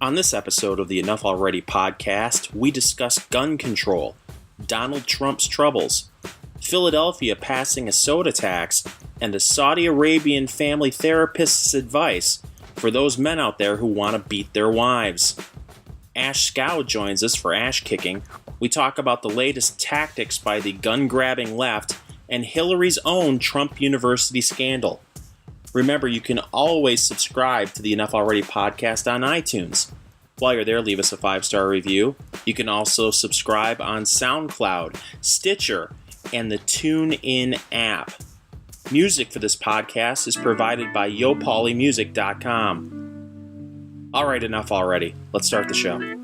On this episode of the Enough Already podcast, we discuss gun control, Donald Trump's troubles, Philadelphia passing a soda tax, and a Saudi Arabian family therapist's advice for those men out there who want to beat their wives. Ashe Schow joins us for Ashe Kicking. We talk about the latest tactics by the gun-grabbing left and Hillary's own Trump University scandal. Remember, you can always subscribe to the Enough Already podcast on iTunes. While you're there, leave us a 5-star review. You can also subscribe on SoundCloud, Stitcher, and the TuneIn app. Music for this podcast is provided by YoPaulyMusic.com. All right, enough already. Let's start the show.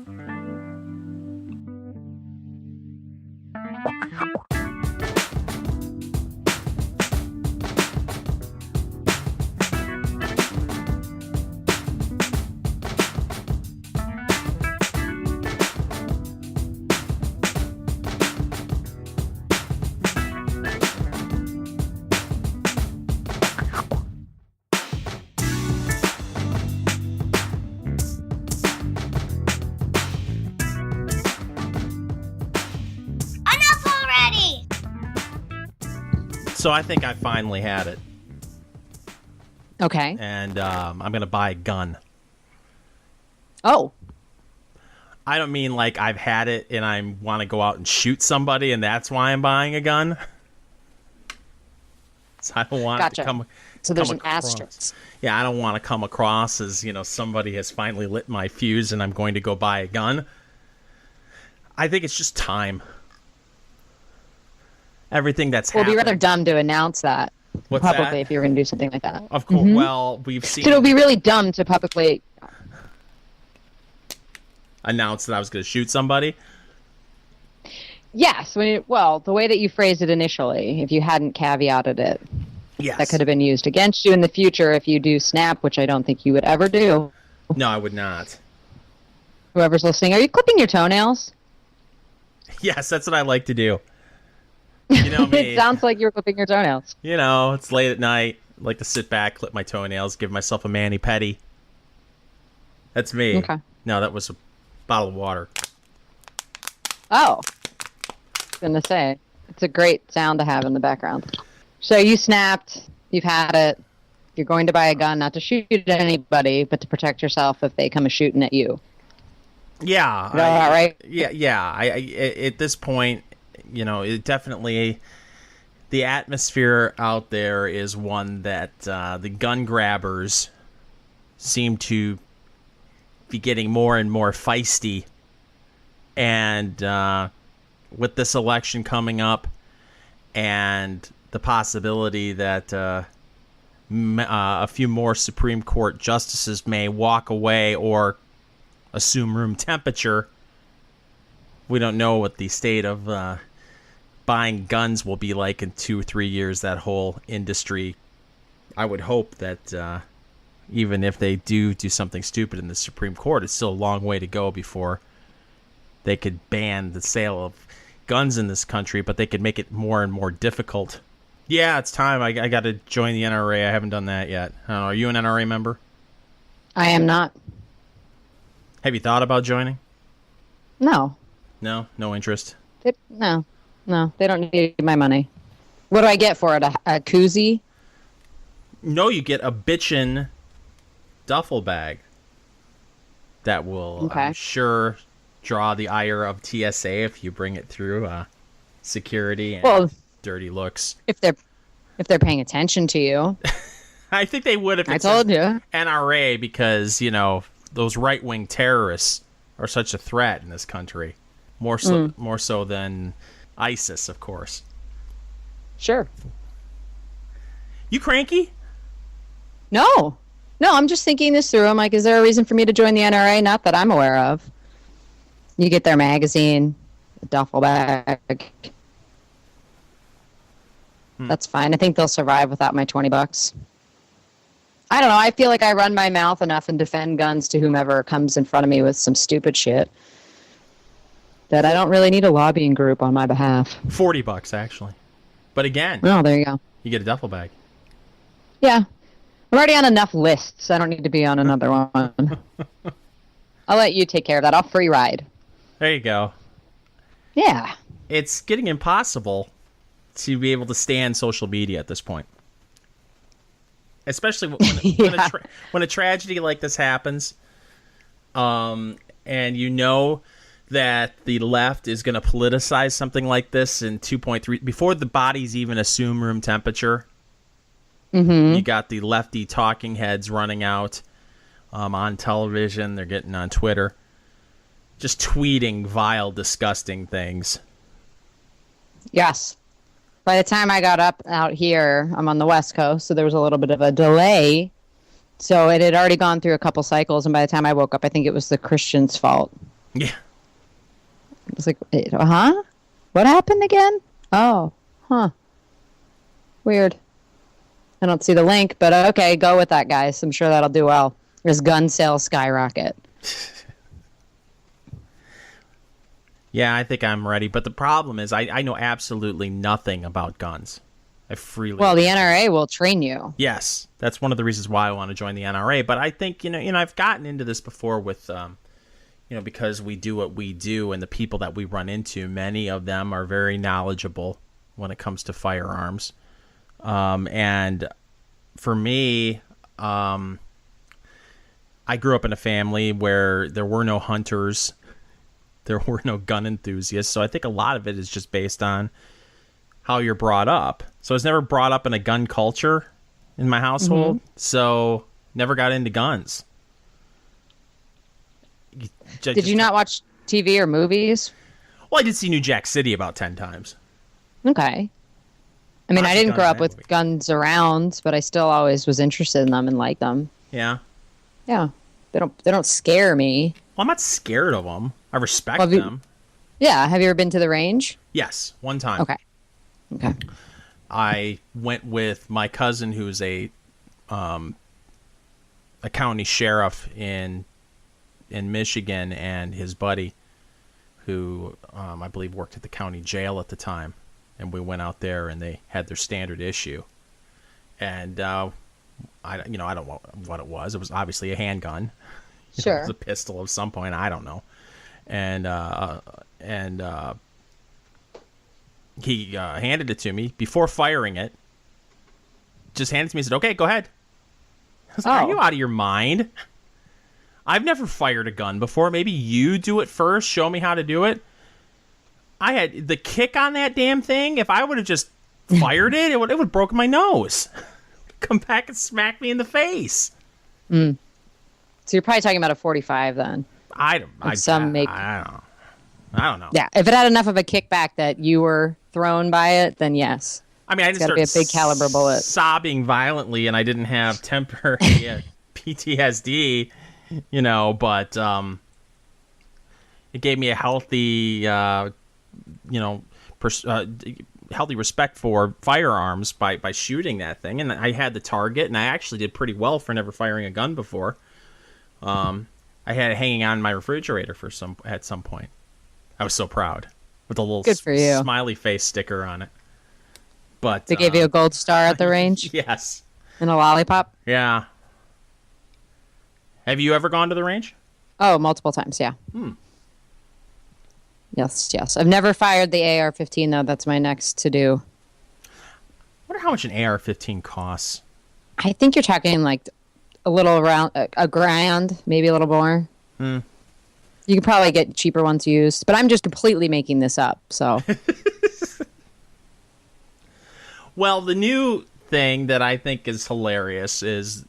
So I think I finally had it. Okay. And I'm going to buy a gun. Oh. I don't mean like I've had it and I want to go out and shoot somebody and that's why I'm buying a gun. So I don't want it to come So there's come an across. asterisk. Yeah, I don't want to come across as, somebody has finally lit my fuse and I'm going to go buy a gun. I think it's just time. Everything that's happened. It would be rather dumb to announce that publicly that? if you were going to do something like that. Of course. Mm-hmm. Well, we've seen. So it would be really dumb to publicly announce that I was going to shoot somebody. Yes. The way that you phrased it initially, if you hadn't caveated it, yes, that could have been used against you in the future if you do snap, which I don't think you would ever do. No, I would not. Whoever's listening, are you clipping your toenails? Yes, that's what I like to do. You know me. It sounds like you're clipping your toenails. It's late at night. I like to sit back, clip my toenails, give myself a mani-pedi. That's me. Okay. No, that was a bottle of water. Oh. I was going to say, it's a great sound to have in the background. So you snapped, you've had it, you're going to buy a gun not to shoot at anybody, but to protect yourself if they come a shooting at you. Yeah. Is that right? Yeah. At this point, it definitely, the atmosphere out there is one that the gun grabbers seem to be getting more and more feisty. And with this election coming up and the possibility that a few more Supreme Court justices may walk away or assume room temperature, we don't know what the state of buying guns will be like in 2 or 3 years. That whole industry, I would hope that even if they do something stupid in the Supreme Court, it's still a long way to go before they could ban the sale of guns in this country, but they could make it more and more difficult. Yeah, it's time. I got to join the NRA. I haven't done that yet. I don't know, are you an NRA member? I am not. Have you thought about joining? No. No interest? No, they don't need my money. What do I get for it? A koozie? No, you get a bitchin' duffel bag that will, I'm sure, draw the ire of TSA if you bring it through security and dirty looks. If they're paying attention to you. I think they would if I told you. NRA, because, those right-wing terrorists are such a threat in this country. More so than ISIS, of course. Sure. You cranky? No, I'm just thinking this through. I'm like, is there a reason for me to join the NRA? Not that I'm aware of. You get their magazine, a duffel bag. That's fine. I think they'll survive without my $20. I don't know. I feel like I run my mouth enough and defend guns to whomever comes in front of me with some stupid shit that I don't really need a lobbying group on my behalf. $40, actually. But again, oh, there you go. You get a duffel bag. Yeah. I'm already on enough lists. I don't need to be on another one. I'll let you take care of that. I'll free ride. There you go. Yeah. It's getting impossible to be able to stay on social media at this point. Especially when a tragedy like this happens, and you know that the left is going to politicize something like this in 2.3 before the bodies even assume room temperature. Mm-hmm. You got the lefty talking heads running out on television. They're getting on Twitter, just tweeting vile, disgusting things. Yes. By the time I got up out here, I'm on the West Coast, so there was a little bit of a delay. So it had already gone through a couple cycles, and by the time I woke up, I think it was the Christians' fault. Yeah. It was like, huh? What happened again? Oh, huh. Weird. I don't see the link, but okay, go with that, guys. I'm sure that'll do well. As gun sales skyrocket. Yeah, I think I'm ready. But the problem is I know absolutely nothing about guns. I freely... Well, the NRA will train you. Yes. That's one of the reasons why I want to join the NRA. But I think, you know, I've gotten into this before with, because we do what we do and the people that we run into, many of them are very knowledgeable when it comes to firearms. And for me, I grew up in a family where there were no hunters. There were no gun enthusiasts. So I think a lot of it is just based on how you're brought up. So I was never brought up in a gun culture in my household. Mm-hmm. So never got into guns. Did you not watch TV or movies? Well, I did see New Jack City about 10 times. Okay. I mean, I didn't grow up with guns around, but I still always was interested in them and liked them. Yeah. Yeah. They don't scare me. Well, I'm not scared of them. I respect them. Yeah. Have you ever been to the range? Yes, one time. Okay. I went with my cousin, who's a county sheriff in Michigan, and his buddy, who I believe worked at the county jail at the time. And we went out there, and they had their standard issue. And I don't know what it was. It was obviously a handgun. Sure. It was a pistol of some point. I don't know. And he handed it to me before firing it. Just handed it to me and said, "Okay, go ahead." I was like, "Are you out of your mind? I've never fired a gun before. Maybe you do it first. Show me how to do it." I had the kick on that damn thing. If I would have just fired it, it would have broken my nose. Come back and smack me in the face. Mm. So you're probably talking about a 45 then. I don't know. Yeah, if it had enough of a kickback that you were thrown by it, then yes. I mean, I just started be a big caliber bullet, sobbing violently, and I didn't have temporary PTSD, but it gave me a healthy, healthy respect for firearms by shooting that thing, and I had the target, and I actually did pretty well for never firing a gun before. I had it hanging on my refrigerator at some point. I was so proud with a little smiley face sticker on it. But they gave you a gold star at the range? Yes. And a lollipop? Yeah. Have you ever gone to the range? Oh, multiple times, yeah. Yes. I've never fired the AR-15, though. That's my next to do. I wonder how much an AR-15 costs. I think you're talking like a little around a grand, maybe a little more. You can probably get cheaper ones used, but I'm just completely making this up. So, well, the new thing that I think is hilarious is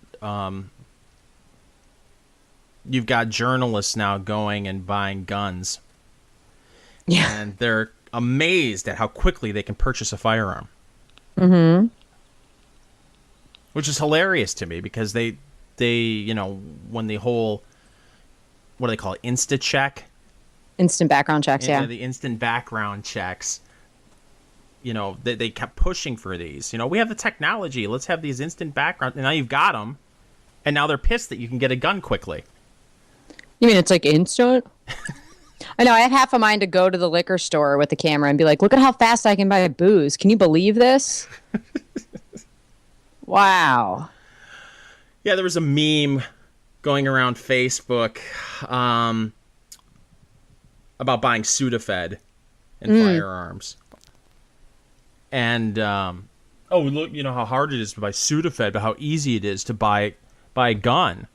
you've got journalists now going and buying guns, and they're amazed at how quickly they can purchase a firearm. Mm-hmm. Which is hilarious to me because they when the whole, what do they call it, Insta-check? Instant background checks, yeah. The instant background checks. They kept pushing for these. We have the technology. Let's have these instant background. And now you've got them. And now they're pissed that you can get a gun quickly. You mean it's like instant? I know. I had half a mind to go to the liquor store with the camera and be like, look at how fast I can buy booze. Can you believe this? Wow. Yeah, there was a meme going around Facebook about buying Sudafed and firearms. And, look, you know how hard it is to buy Sudafed, but how easy it is to buy a gun.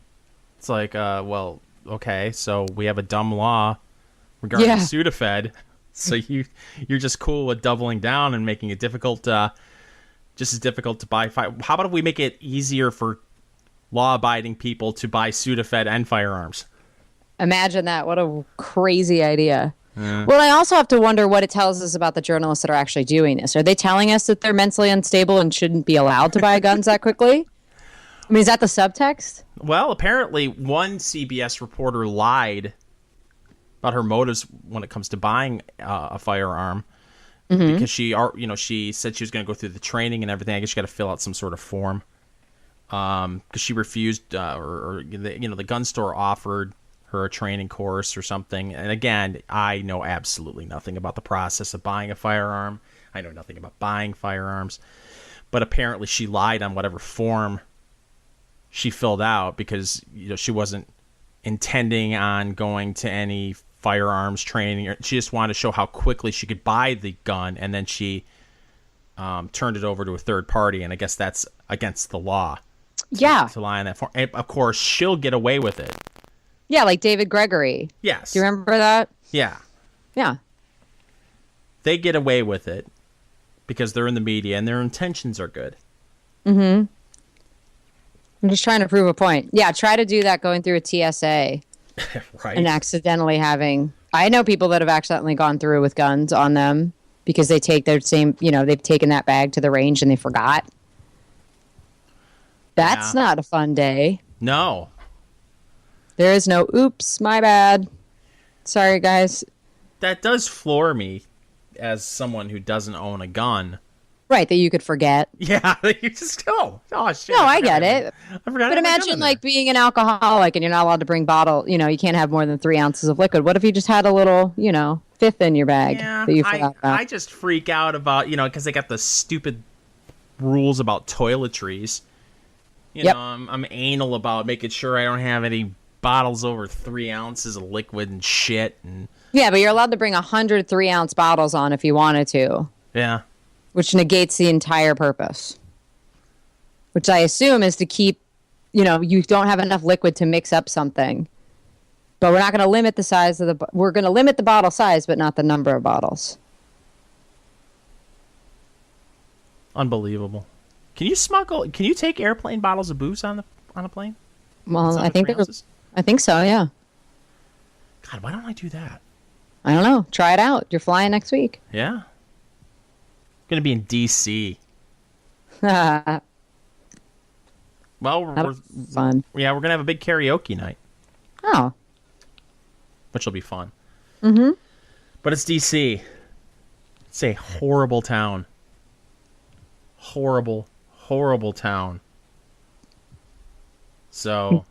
It's like, well, okay, so we have a dumb law regarding Sudafed, so you're just cool with doubling down and making it difficult, just as difficult to buy fire. How about if we make it easier for law-abiding people to buy Sudafed and firearms? Imagine that. What a crazy idea. Well, I also have to wonder what it tells us about the journalists that are actually doing this. Are they telling us that they're mentally unstable and shouldn't be allowed to buy guns that quickly? I mean, is that the subtext? Well, apparently one CBS reporter lied about her motives when it comes to buying a firearm because she said she was going to go through the training and everything. I guess you got to fill out some sort of form because she refused, the gun store offered her a training course or something. And again, I know absolutely nothing about the process of buying a firearm. I know nothing about buying firearms, but apparently she lied on whatever form she filled out because she wasn't intending on going to any firearms training. She just wanted to show how quickly she could buy the gun, and then she turned it over to a third party, and I guess that's against the law. To lie on that form. And of course, she'll get away with it. Yeah, like David Gregory. Yes. Do you remember that? Yeah. Yeah. They get away with it because they're in the media and their intentions are good. Mm-hmm. I'm just trying to prove a point. Yeah, try to do that going through a TSA. Right. And accidentally having... I know people that have accidentally gone through with guns on them because they take their same... they've taken that bag to the range and they forgot. That's not a fun day. No. There is no, oops, my bad. Sorry, guys. That does floor me as someone who doesn't own a gun. Right, that you could forget. Yeah, you just go. Oh, shit. No, I get it. I forgot. But imagine like being an alcoholic and you're not allowed to bring bottle. You can't have more than 3 ounces of liquid. What if you just had a little, fifth in your bag that you forgot about? I just freak out about, because they got the stupid rules about toiletries. I'm anal about making sure I don't have any bottles over 3 ounces of liquid and shit. And yeah, but you're allowed to bring 100 3-ounce bottles on if you wanted to. Yeah. Which negates the entire purpose. Which I assume is to keep, you don't have enough liquid to mix up something. But we're not going to limit the size of we're going to limit the bottle size, but not the number of bottles. Unbelievable. Can you take airplane bottles of booze on a plane? Well, I think so, yeah. God, why don't I do that? I don't know. Try it out. You're flying next week. Yeah. Going to be in D.C. Well, we're fun. Yeah, we're going to have a big karaoke night. Oh. Which will be fun. Mm-hmm. But it's D.C. It's a horrible town. Horrible, horrible town. So...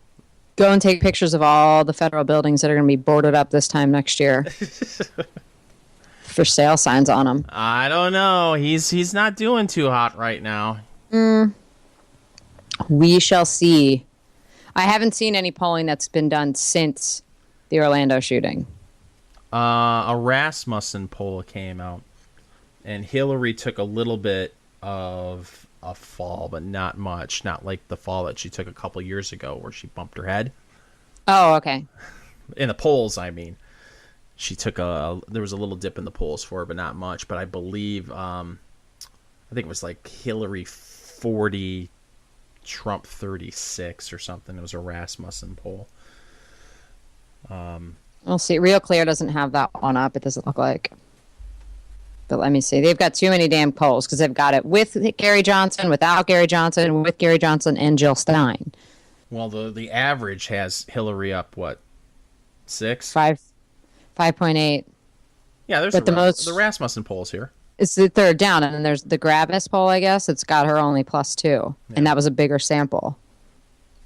Go and take pictures of all the federal buildings that are going to be boarded up this time next year. For sale signs on them. I don't know. He's not doing too hot right now. We shall see. I haven't seen any polling that's been done since the Orlando shooting. A Rasmussen poll came out, and Hillary took a little bit of a fall, but not much. Not like the fall that she took a couple years ago where she bumped her head. Oh, okay. In the polls, I mean. She took there was a little dip in the polls for her, but not much. But I believe, I think it was like Hillary 40, Trump 36 or something. It was a Rasmussen poll. We'll see. Real Clear doesn't have that one up. It doesn't look like. But let me see. They've got too many damn polls because they've got it with Gary Johnson, without Gary Johnson, with Gary Johnson, and Jill Stein. Well, the average has Hillary up, what, 6? 5.8. Yeah, there's the Rasmussen polls here. It's the third down, and then there's the Gravis poll, I guess. It's got her only +2, yeah. And that was a bigger sample.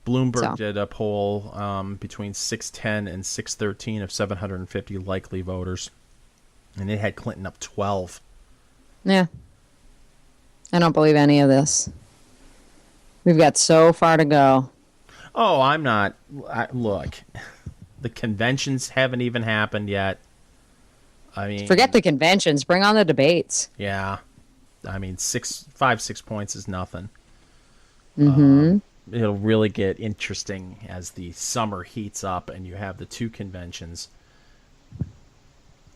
Bloomberg did a poll between 610 and 613 of 750 likely voters, and it had Clinton up 12. Yeah. I don't believe any of this. We've got so far to go. Oh, I'm not. Look, the conventions haven't even happened yet. I mean, Forget the conventions. Bring on the debates. yeah. I mean, 6 points is nothing. Mm-hmm. It'll really get interesting as the summer heats up and you have the two conventions.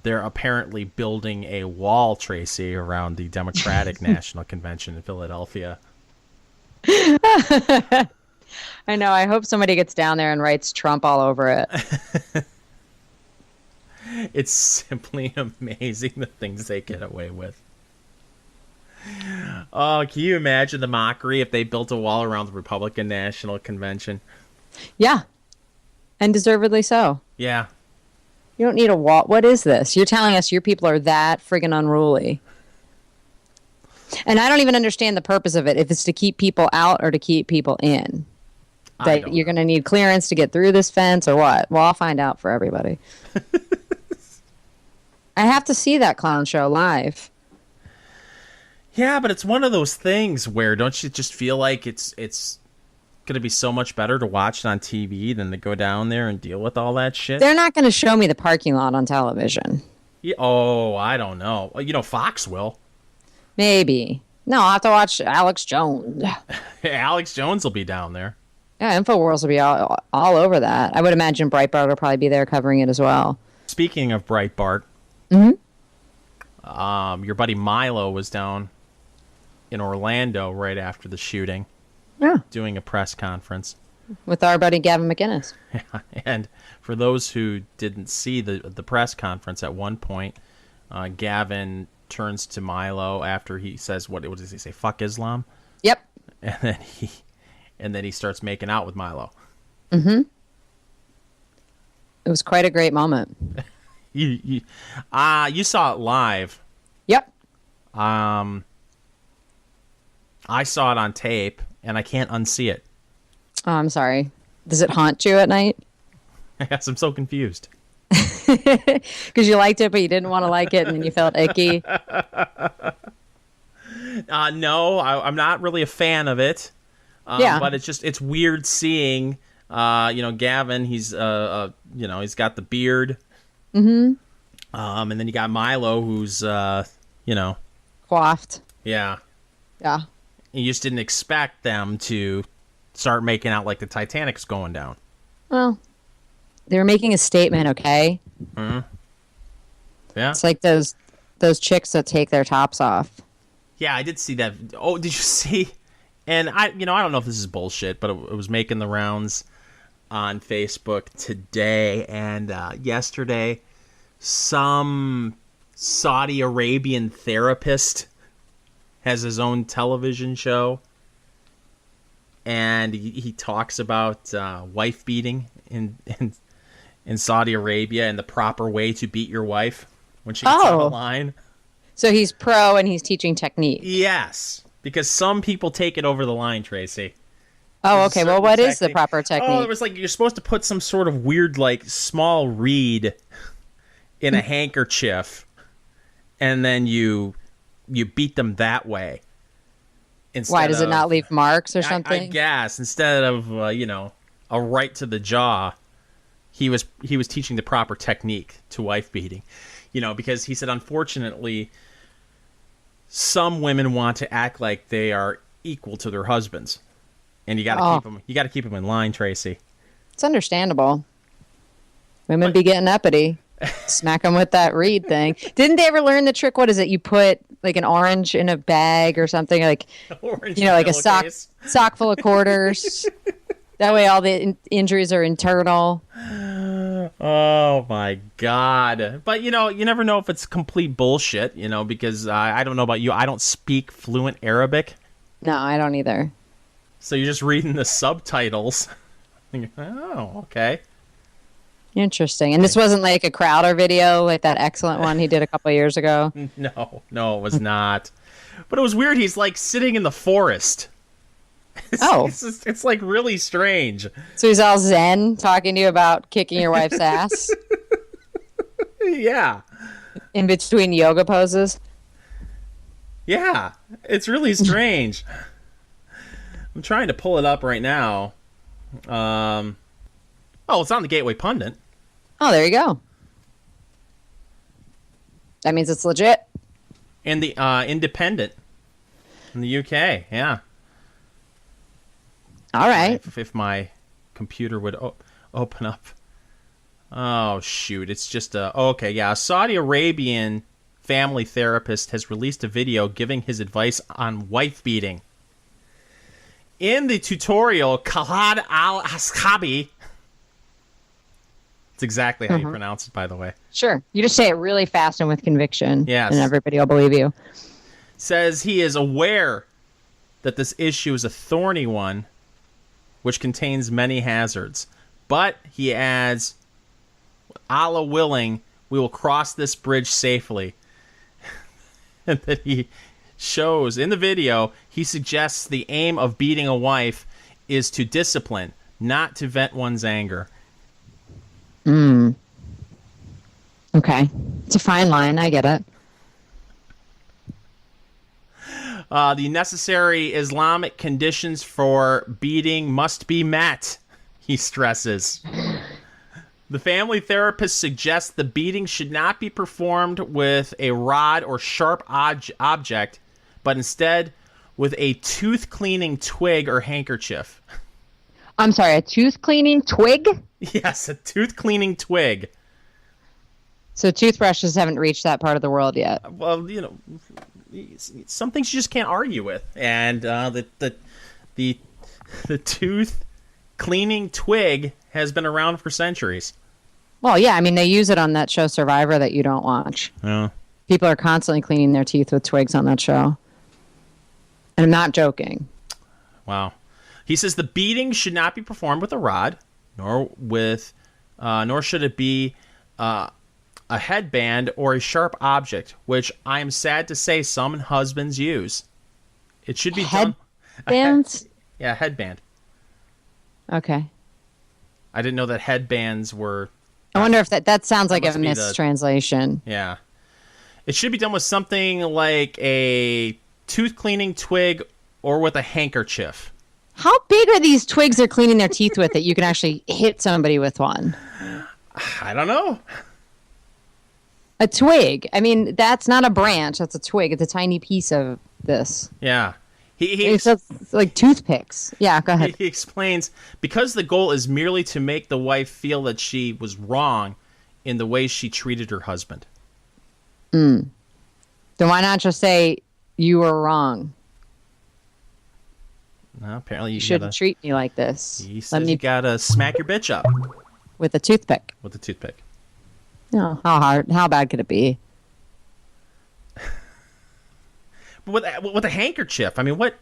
They're apparently building a wall, Tracy, around the Democratic National Convention in Philadelphia. I know. I hope somebody gets down there and writes Trump all over it. It's simply amazing the things they get away with. Oh, can you imagine the mockery if they built a wall around the Republican National Convention? Yeah. And deservedly so. Yeah. You don't need a wall. What is this? You're telling us your people are that friggin' unruly. And I don't even understand the purpose of it. If it's to keep people out or to keep people in. That you're going to need clearance to get through this fence or what? Well, I'll find out for everybody. I have to see that clown show live. Yeah, but it's one of those things where don't you just feel like it's going to be so much better to watch it on TV than to go down there and deal with all that shit? They're not going to show me the parking lot on television. Yeah, oh, I don't know. You know, Fox will. Maybe. No, I'll have to watch Alex Jones. Alex Jones will be down there. Yeah, InfoWars will be all over that. I would imagine Breitbart will probably be there covering it as well. Speaking of Breitbart, your buddy Milo was down in Orlando right after the shooting. Yeah. Doing a press conference. With our buddy Gavin McInnes. And for those who didn't see the press conference, at one point, Gavin turns to Milo after he says, what does he say? Fuck Islam? Yep. And then he starts making out with Milo. Mm-hmm. It was quite a great moment. You saw it live. Yep. I saw it on tape, and I can't unsee it. Oh, I'm sorry. Does it haunt you at night? Yes, I'm so confused. Because you liked it, but you didn't want to like it, and then you felt icky. No, I'm not really a fan of it. Yeah. But it's weird seeing, Gavin. He's he's got the beard. Mm-hmm. And then you got Milo, who's Coiffed. Yeah. Yeah. You just didn't expect them to start making out like the Titanic's going down. Well, they were making a statement, okay? Mm-hmm. Yeah. It's like those chicks that take their tops off. Yeah, I did see that. Oh, did you see? And I don't know if this is bullshit, but it was making the rounds on Facebook today and yesterday. Some Saudi Arabian therapist has his own television show, and he talks about wife beating in Saudi Arabia and the proper way to beat your wife when she gets on the line. So he's pro and he's teaching technique. Yes, because some people take it over the line, Tracy. Oh, okay. Well, what is the proper technique? Oh, it was like you're supposed to put some sort of weird, like, small reed in a handkerchief, and then you beat them that way. Why, does it not leave marks or something? I guess instead of a right to the jaw, he was teaching the proper technique to wife beating. Because he said, unfortunately, some women want to act like they are equal to their husbands, and you got to keep them. You got to keep them in line, Tracy. It's understandable. Women be getting uppity. Smack them with that reed thing. Didn't they ever learn the trick? What is it? You put like an orange in a bag or something, like like a sock full of quarters. That way, all the injuries are internal. Oh my God! But you never know if it's complete bullshit. Because I don't know about you. I don't speak fluent Arabic. No, I don't either. So you're just reading the subtitles. Oh, okay. Interesting. And this wasn't like a Crowder video, like that excellent one he did a couple of years ago? No, it was not. But it was weird. He's like sitting in the forest. It's like really strange. So he's all zen talking to you about kicking your wife's ass? Yeah. In between yoga poses? Yeah. It's really strange. I'm trying to pull it up right now. Oh, it's on the Gateway Pundit. Oh, there you go. That means it's legit. And the Independent in the UK, yeah. All right. If my computer would open up. Oh, shoot. It's just okay, yeah. A Saudi Arabian family therapist has released a video giving his advice on wife beating. In the tutorial, Khalad al-Ashabi. It's exactly how you pronounce it, by the way. Sure. You just say it really fast and with conviction. Yes. And everybody will believe you. Says he is aware that this issue is a thorny one, which contains many hazards. But, he adds, Allah willing, we will cross this bridge safely. And that he shows, in the video, he suggests the aim of beating a wife is to discipline, not to vent one's anger. Okay. It's a fine line. I get it. The necessary Islamic conditions for beating must be met, he stresses. The family therapist suggests the beating should not be performed with a rod or sharp object, but instead with a tooth-cleaning twig or handkerchief. I'm sorry, a tooth cleaning twig? Yes, a tooth-cleaning twig. So toothbrushes haven't reached that part of the world yet. Well, you know, some things you just can't argue with. And the tooth-cleaning twig has been around for centuries. Well, yeah, I mean, they use it on that show Survivor that you don't watch. Yeah. People are constantly cleaning their teeth with twigs on that show. And I'm not joking. Wow. He says the beating should not be performed with a rod, nor should it be a headband or a sharp object, which I am sad to say some husbands use. It should be done. Headbands? Yeah, headband. Okay. I didn't know that headbands were. I wonder if that sounds like a mistranslation. Yeah. It should be done with something like a tooth cleaning twig or with a handkerchief. How big are these twigs they're cleaning their teeth with that you can actually hit somebody with one? I don't know. A twig. I mean, that's not a branch. That's a twig. It's a tiny piece of this. Yeah. It's like toothpicks. Yeah, go ahead. He explains, because the goal is merely to make the wife feel that she was wrong in the way she treated her husband. Then why not just say, you were wrong? No, apparently you shouldn't treat me like this. He says you gotta smack your bitch up. With a toothpick. With a toothpick. No, how bad could it be? But with a handkerchief, I mean, what?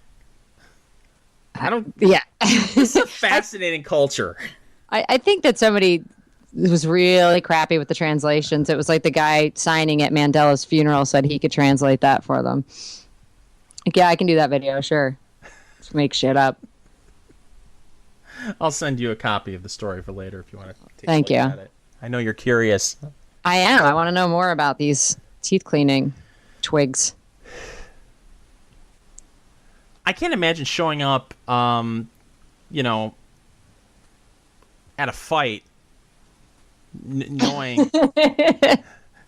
I don't. Yeah, it's a fascinating culture. I think that somebody was really crappy with the translations. It was like the guy signing at Mandela's funeral said he could translate that for them. Like, yeah, I can do that video, sure. Just make shit up. I'll send you a copy of the story for later if you want to take Thank a look you. at it. I know you're curious. I am. I want to know more about these teeth cleaning twigs. I can't imagine showing up, at a fight, knowing I'm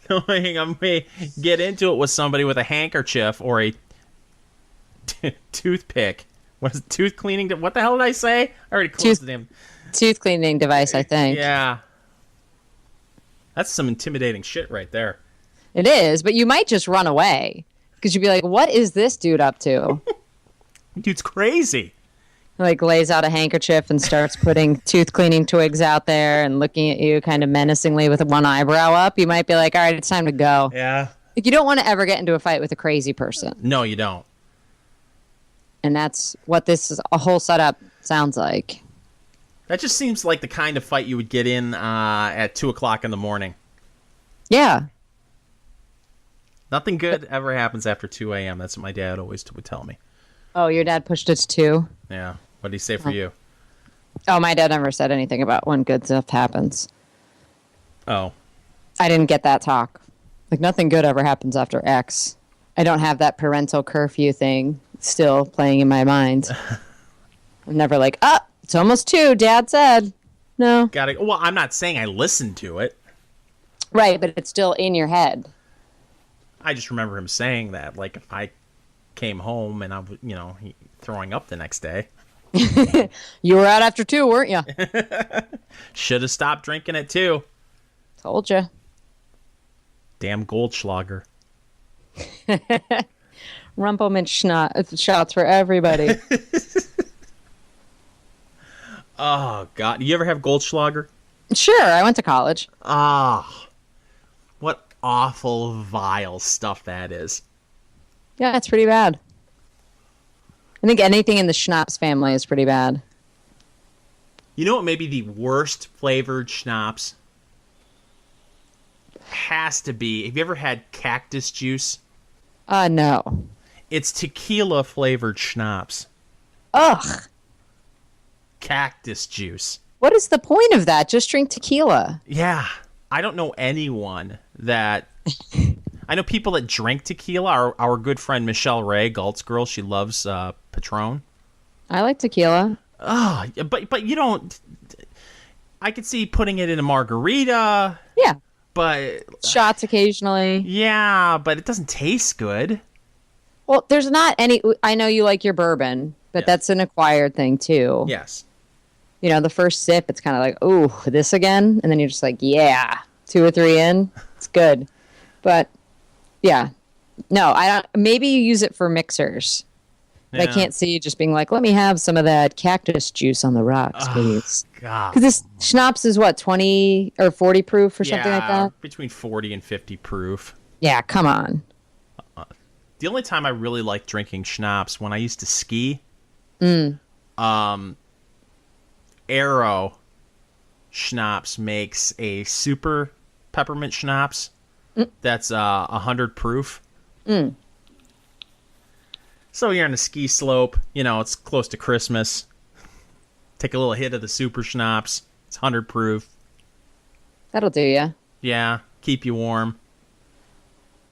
going to get into it with somebody with a handkerchief or a toothpick. What is it, tooth cleaning? What the hell did I say? I already closed the damn tooth cleaning device, I think. Yeah. That's some intimidating shit right there. It is, but you might just run away because you'd be like, what is this dude up to? Dude's crazy. Like lays out a handkerchief and starts putting tooth cleaning twigs out there and looking at you kind of menacingly with one eyebrow up. You might be like, all right, it's time to go. Yeah. Like, you don't want to ever get into a fight with a crazy person. No, you don't. And that's what this is, a whole setup sounds like. That just seems like the kind of fight you would get in at 2 o'clock in the morning. Yeah. Nothing good ever happens after 2 a.m. That's what my dad always would tell me. Oh, your dad pushed it to 2? Yeah. What did he say for you? Oh, my dad never said anything about when good stuff happens. Oh. I didn't get that talk. Like, nothing good ever happens after X. I don't have that parental curfew thing still playing in my mind. I'm never like, it's almost 2. Dad said. No. Got it. Well, I'm not saying I listened to it. Right, but it's still in your head. I just remember him saying that. Like, if I came home and I was, throwing up the next day. You were out after 2, weren't you? Should have stopped drinking at 2. Told you. Damn Goldschlager. Rumpelmann shots for everybody. Oh, God. You ever have Goldschlager? Sure, I went to college. Ah. What awful, vile stuff that is. Yeah, it's pretty bad. I think anything in the schnapps family is pretty bad. You know what may be the worst flavored schnapps? Has to be. Have you ever had Cactus juice? No. It's tequila flavored schnapps. Ugh. Cactus juice. What is the point of that? Just drink tequila. Yeah. I don't know anyone that... I know people that drink tequila. Our good friend Michelle Ray, Galt's girl, she loves Patron. I like tequila. Oh, but you don't... I could see putting it in a margarita. Yeah. But... Shots occasionally. Yeah, but it doesn't taste good. Well, there's not any... I know you like your bourbon, but that's an acquired thing, too. Yes. The first sip, it's kind of like, ooh, this again? And then you're just like, yeah, 2 or 3 in. It's good. But, yeah. No, I don't... Maybe you use it for mixers. But I can't see you just being like, let me have some of that cactus juice on the rocks, please. God. Because this schnapps is what, 20 or 40 proof or something like that? Between 40 and 50 proof. Yeah, come on. The only time I really liked drinking schnapps, when I used to ski, Arrow Schnapps makes a super peppermint schnapps that's 100 proof. So you're on a ski slope, it's close to Christmas. Take a little hit of the super schnapps. It's 100 proof. That'll do ya. Yeah, keep you warm.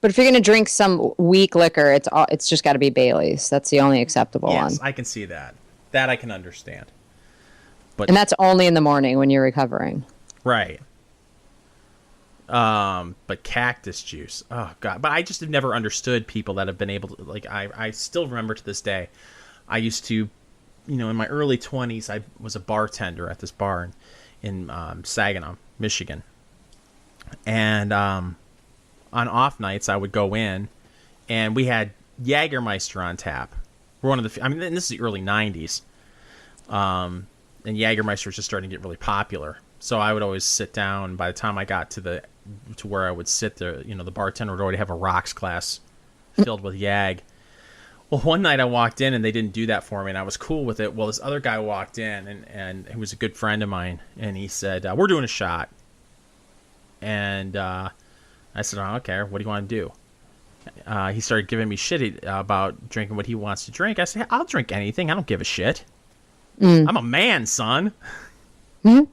But if you're going to drink some weak liquor, it's just got to be Bailey's. That's the only acceptable one. Yes, I can see that. That I can understand. And that's only in the morning when you're recovering. Right. But cactus juice. Oh, God. But I just have never understood people that have been able to... Like, I still remember to this day, I used to... in my early 20s, I was a bartender at this bar in Saginaw, Michigan. And on off nights, I would go in, and we had Jägermeister on tap. We're one of the... this is the early 90s. And Jägermeister was just starting to get really popular. So I would always sit down. By the time I got to where I would sit there, the bartender would already have a rocks glass filled with Yag. Well, one night I walked in and they didn't do that for me, and I was cool with it. Well, this other guy walked in, and he was a good friend of mine, and he said, "We're doing a shot." And I said, "Oh, I don't care. What do you want to do?" He started giving me shit about drinking what he wants to drink. I said, "I'll drink anything. I don't give a shit. I'm a man, son." And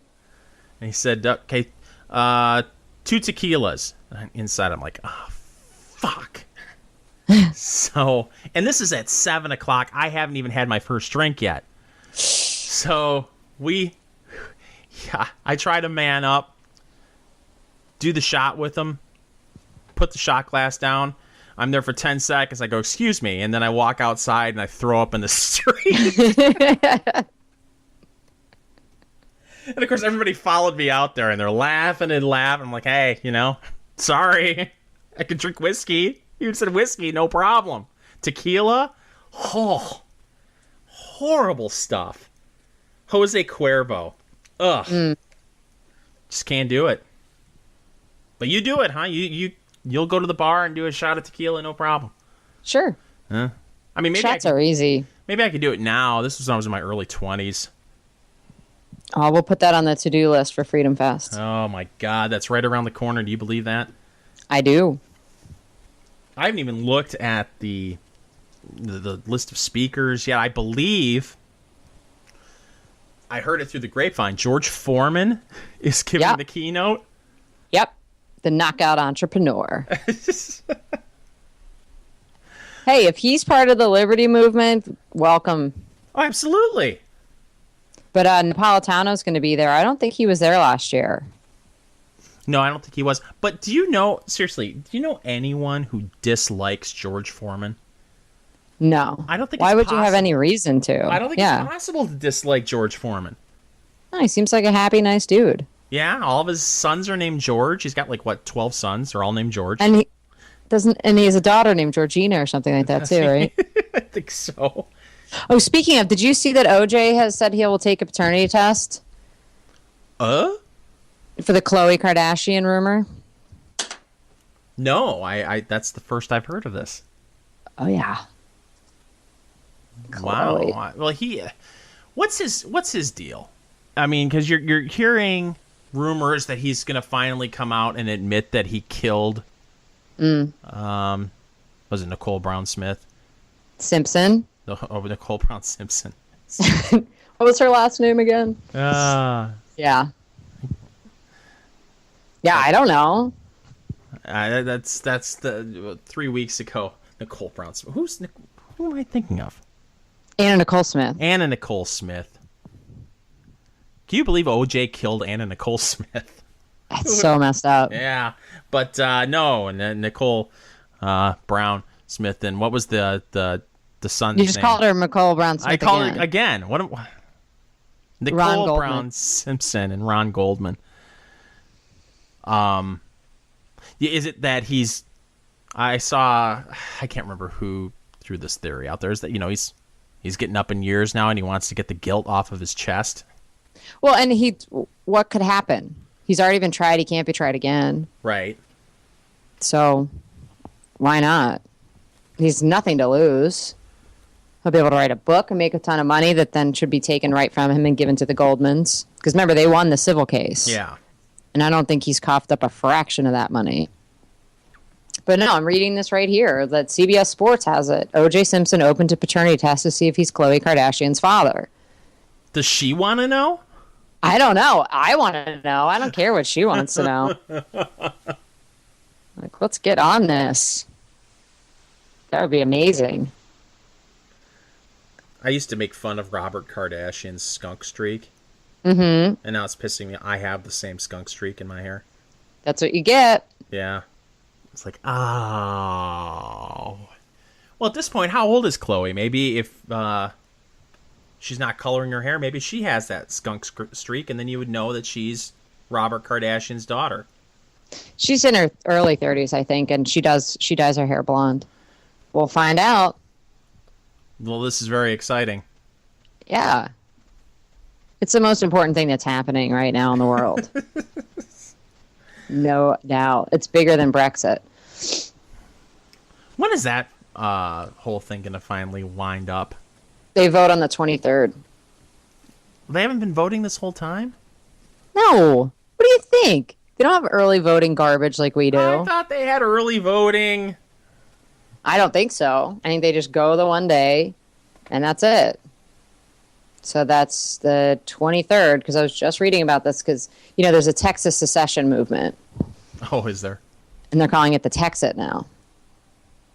he said, "Okay, 2 tequilas." And inside, I'm like, "Oh, fuck." So, and this is at 7 o'clock. I haven't even had my first drink yet. So I try to man up, do the shot with him, put the shot glass down. I'm there for 10 seconds. I go, "Excuse me." And then I walk outside and I throw up in the street. And of course, everybody followed me out there and they're laughing and laughing. I'm like, "Hey, sorry. I can drink whiskey. You said whiskey, no problem. Tequila? Oh, horrible stuff. Jose Cuervo. Ugh. Just can't do it. But you do it, huh? You'll go to the bar and do a shot of tequila, no problem. Sure. Maybe shots are easy. Maybe I could do it now. This was when I was in my early 20s. Oh, we'll put that on the to-do list for Freedom Fest. Oh, my God. That's right around the corner. Do you believe that? I do. I haven't even looked at the list of speakers yet. I believe I heard it through the grapevine. George Foreman is giving the keynote. Yep. The knockout entrepreneur. Hey, if he's part of the Liberty movement, welcome. Oh, absolutely. But Napolitano's going to be there. I don't think he was there last year. No, I don't think he was. But do you know, seriously, do you know anyone who dislikes George Foreman? No. I don't think Why it's would possible. you have any reason to? I don't think it's possible to dislike George Foreman. No, he seems like a happy, nice dude. Yeah, all of his sons are named George. He's got 12 sons. They're all named George. And he has a daughter named Georgina or something like that too, right? I think so. Oh, speaking of, did you see that OJ has said he will take a paternity test? For the Khloe Kardashian rumor? No, I that's the first I've heard of this. Oh yeah. Wow. Khloe. Well, what's his deal? I mean, because you're hearing rumors that he's going to finally come out and admit that he killed. Was it Nicole Brown Smith? Simpson. Nicole Brown Simpson. What was her last name again? Yeah. Yeah, I don't know. That's the 3 weeks ago. Nicole Brown Smith. Who am I thinking of? Anna Nicole Smith. Anna Nicole Smith. Can you believe OJ killed Anna Nicole Smith? That's so messed up. Yeah, but no, and then Nicole Brown Smith. And what was the son's name? You just called her Nicole Brown Smith. I called her again. Nicole Brown Goldman. Simpson and Ron Goldman. Is it that I can't remember who threw this theory out there. Is that he's getting up in years now and he wants to get the guilt off of his chest. Well, and what could happen? He's already been tried. He can't be tried again. Right. So why not? He's nothing to lose. He'll be able to write a book and make a ton of money that then should be taken right from him and given to the Goldmans. Because remember, they won the civil case. Yeah. And I don't think he's coughed up a fraction of that money. But no, I'm reading this right here that CBS Sports has it. O.J. Simpson open to paternity test to see if he's Khloe Kardashian's father. Does she want to know? I don't know. I want to know. I don't care what she wants to know. Let's get on this. That would be amazing. I used to make fun of Robert Kardashian's skunk streak. Mm-hmm. And now it's pissing me. I have the same skunk streak in my hair. That's what you get. Yeah. It's like, oh. Well, at this point, how old is Khloe? Maybe if she's not coloring her hair, maybe she has that skunk streak, and then you would know that she's Robert Kardashian's daughter. She's in her early 30s, I think, and she dyes her hair blonde. We'll find out. Well, this is very exciting. Yeah. It's the most important thing that's happening right now in the world. No doubt. It's bigger than Brexit. When is that whole thing going to finally wind up? They vote on the 23rd. They haven't been voting this whole time? No. What do you think? They don't have early voting garbage like we do. I thought they had early voting. I don't think so. I think they just go the one day, and that's it. So that's the 23rd, because I was just reading about this, because, there's a Texas secession movement. Oh, is there? And they're calling it the Texit now.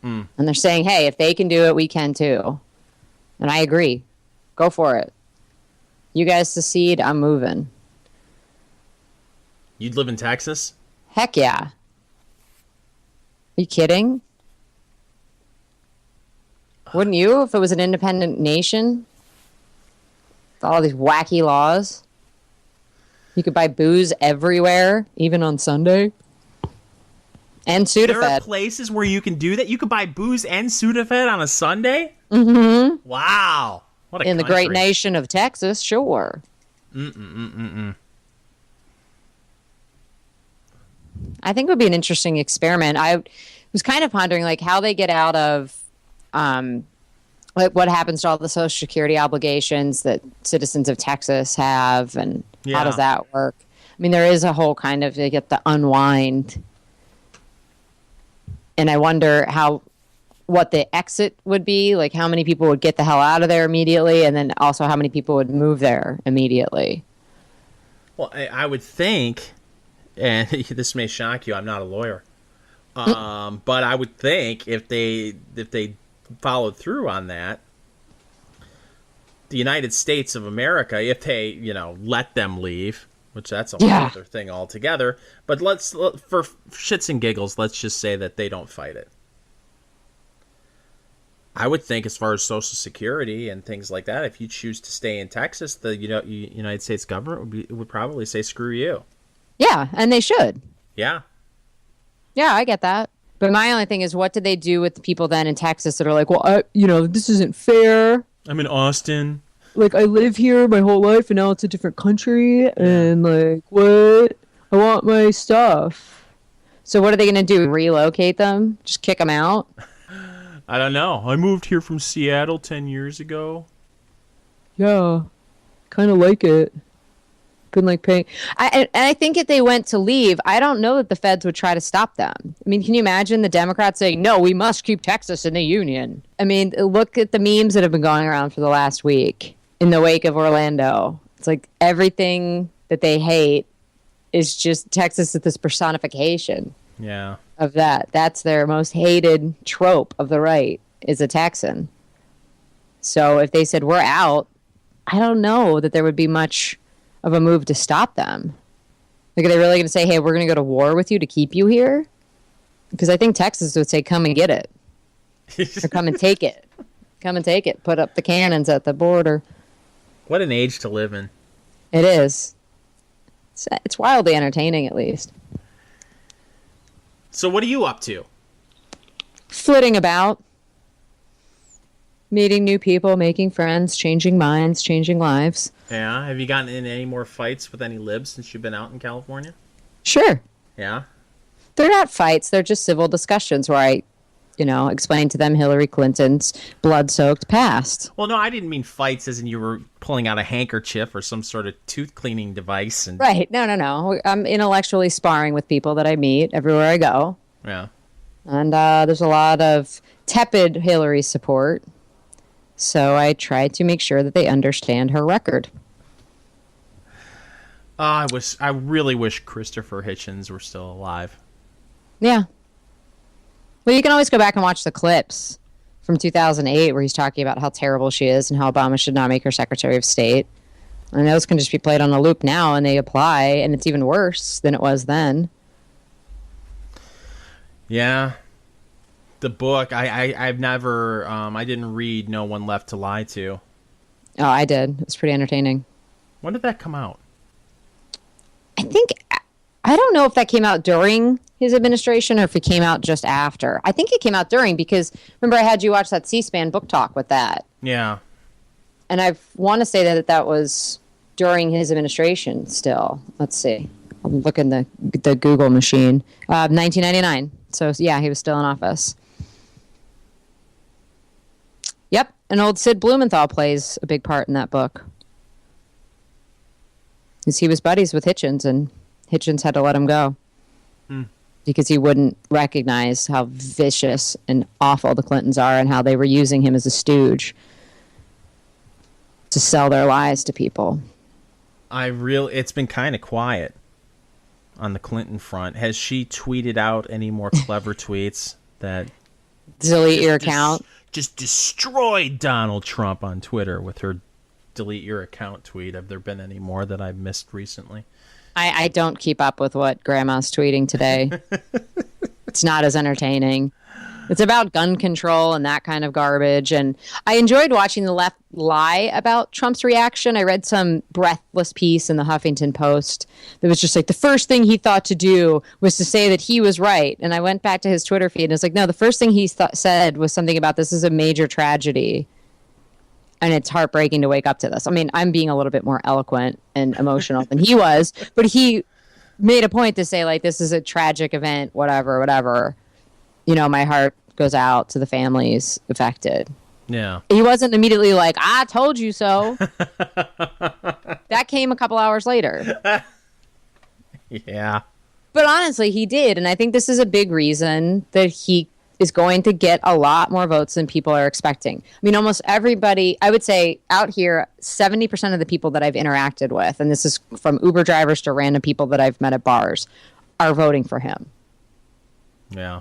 Mm. And they're saying, hey, if they can do it, we can too. And I agree. Go for it. You guys secede, I'm moving. You'd live in Texas? Heck yeah. Are you kidding? Wouldn't you if it was an independent nation? With all these wacky laws. You could buy booze everywhere, even on Sunday. And Sudafed. There are places where you can do that? You could buy booze and Sudafed on a Sunday? Mm-hmm. Wow. What a In country. the great nation of Texas, sure. I think it would be an interesting experiment. I was kind of pondering how they get out of what happens to all the Social Security obligations that citizens of Texas have, and how does that work? I mean, there is a whole kind of, they get the unwind. And I wonder what the exit would be, how many people would get the hell out of there immediately, and then also how many people would move there immediately. Well, I would think, and this may shock you, I'm not a lawyer, but I would think if they followed through on that, the United States of America, if they, let them leave, which that's a whole Yeah. other thing altogether. But for shits and giggles, let's just say that they don't fight it. I would think, as far as Social Security and things like that, if you choose to stay in Texas, the United States government would probably say, "Screw you." Yeah, and they should. Yeah. Yeah, I get that. But my only thing is, what did they do with the people then in Texas that are like, well, this isn't fair. I'm in Austin. Like, I live here my whole life, and now it's a different country, and like, what? I want my stuff. So what are they going to do? Relocate them? Just kick them out? I don't know. I moved here from Seattle 10 years ago. Yeah, kind of like it. Been like paying. I think if they went to leave, I don't know that the feds would try to stop them. I mean, can you imagine the Democrats saying, no, we must keep Texas in the union? I mean, look at the memes that have been going around for the last week in the wake of Orlando. It's like everything that they hate is just Texas is this personification. Yeah. Of that. That's their most hated trope of the right, is a Texan. So if they said, we're out, I don't know that there would be much of a move to stop them. Like, are they really going to say, hey, we're going to go to war with you to keep you here? Because I think Texas would say, come and get it. Or come and take it. Come and take it. Put up the cannons at the border. What an age to live in. It is. It's wildly entertaining, at least. So what are you up to? Flitting about. Meeting new people, making friends, changing minds, changing lives. Yeah. Have you gotten in any more fights with any libs since you've been out in California? Sure. Yeah. They're not fights. They're just civil discussions where I, explain to them Hillary Clinton's blood-soaked past. Well, no, I didn't mean fights as in you were pulling out a handkerchief or some sort of tooth cleaning device. Right. No. I'm intellectually sparring with people that I meet everywhere I go. Yeah. And there's a lot of tepid Hillary support. So I try to make sure that they understand her record. I really wish Christopher Hitchens were still alive. Yeah. Well, you can always go back and watch the clips from 2008 where he's talking about how terrible she is and how Obama should not make her Secretary of State. And those can just be played on a loop now, and they apply, and it's even worse than it was then. Yeah. The book, I've never, I didn't read No One Left to Lie To. Oh, I did. It was pretty entertaining. When did that come out? I don't know if that came out during his administration or if it came out just after. I think it came out during because, remember, I had you watch that C-SPAN book talk with that. Yeah. And I want to say that was during his administration still. Let's see. I'm looking the Google machine. 1999. So, yeah, he was still in office. Yep. And old Sid Blumenthal plays a big part in that book. Because he was buddies with Hitchens, and Hitchens had to let him go. Because he wouldn't recognize how vicious and awful the Clintons are and how they were using him as a stooge to sell their lies to people. It's been kind of quiet on the Clinton front. Has she tweeted out any more clever tweets that delete your account? Just destroyed Donald Trump on Twitter with her delete your account tweet. Have there been any more that I've missed recently? I don't keep up with what Grandma's tweeting today. It's not as entertaining. It's about gun control and that kind of garbage. And I enjoyed watching the left lie about Trump's reaction. I read some breathless piece in the Huffington Post that was just like the first thing he thought to do was to say that he was right. And I went back to his Twitter feed and it's like, no, the first thing he said was something about this is a major tragedy. And it's heartbreaking to wake up to this. I mean, I'm being a little bit more eloquent and emotional than he was, but he made a point to say, like, this is a tragic event, whatever. My heart goes out to the families affected. Yeah. He wasn't immediately like, I told you so. That came a couple hours later. Yeah. But honestly, he did. And I think this is a big reason that he is going to get a lot more votes than people are expecting. I mean, almost everybody, I would say out here, 70% of the people that I've interacted with, and this is from Uber drivers to random people that I've met at bars, are voting for him. Yeah.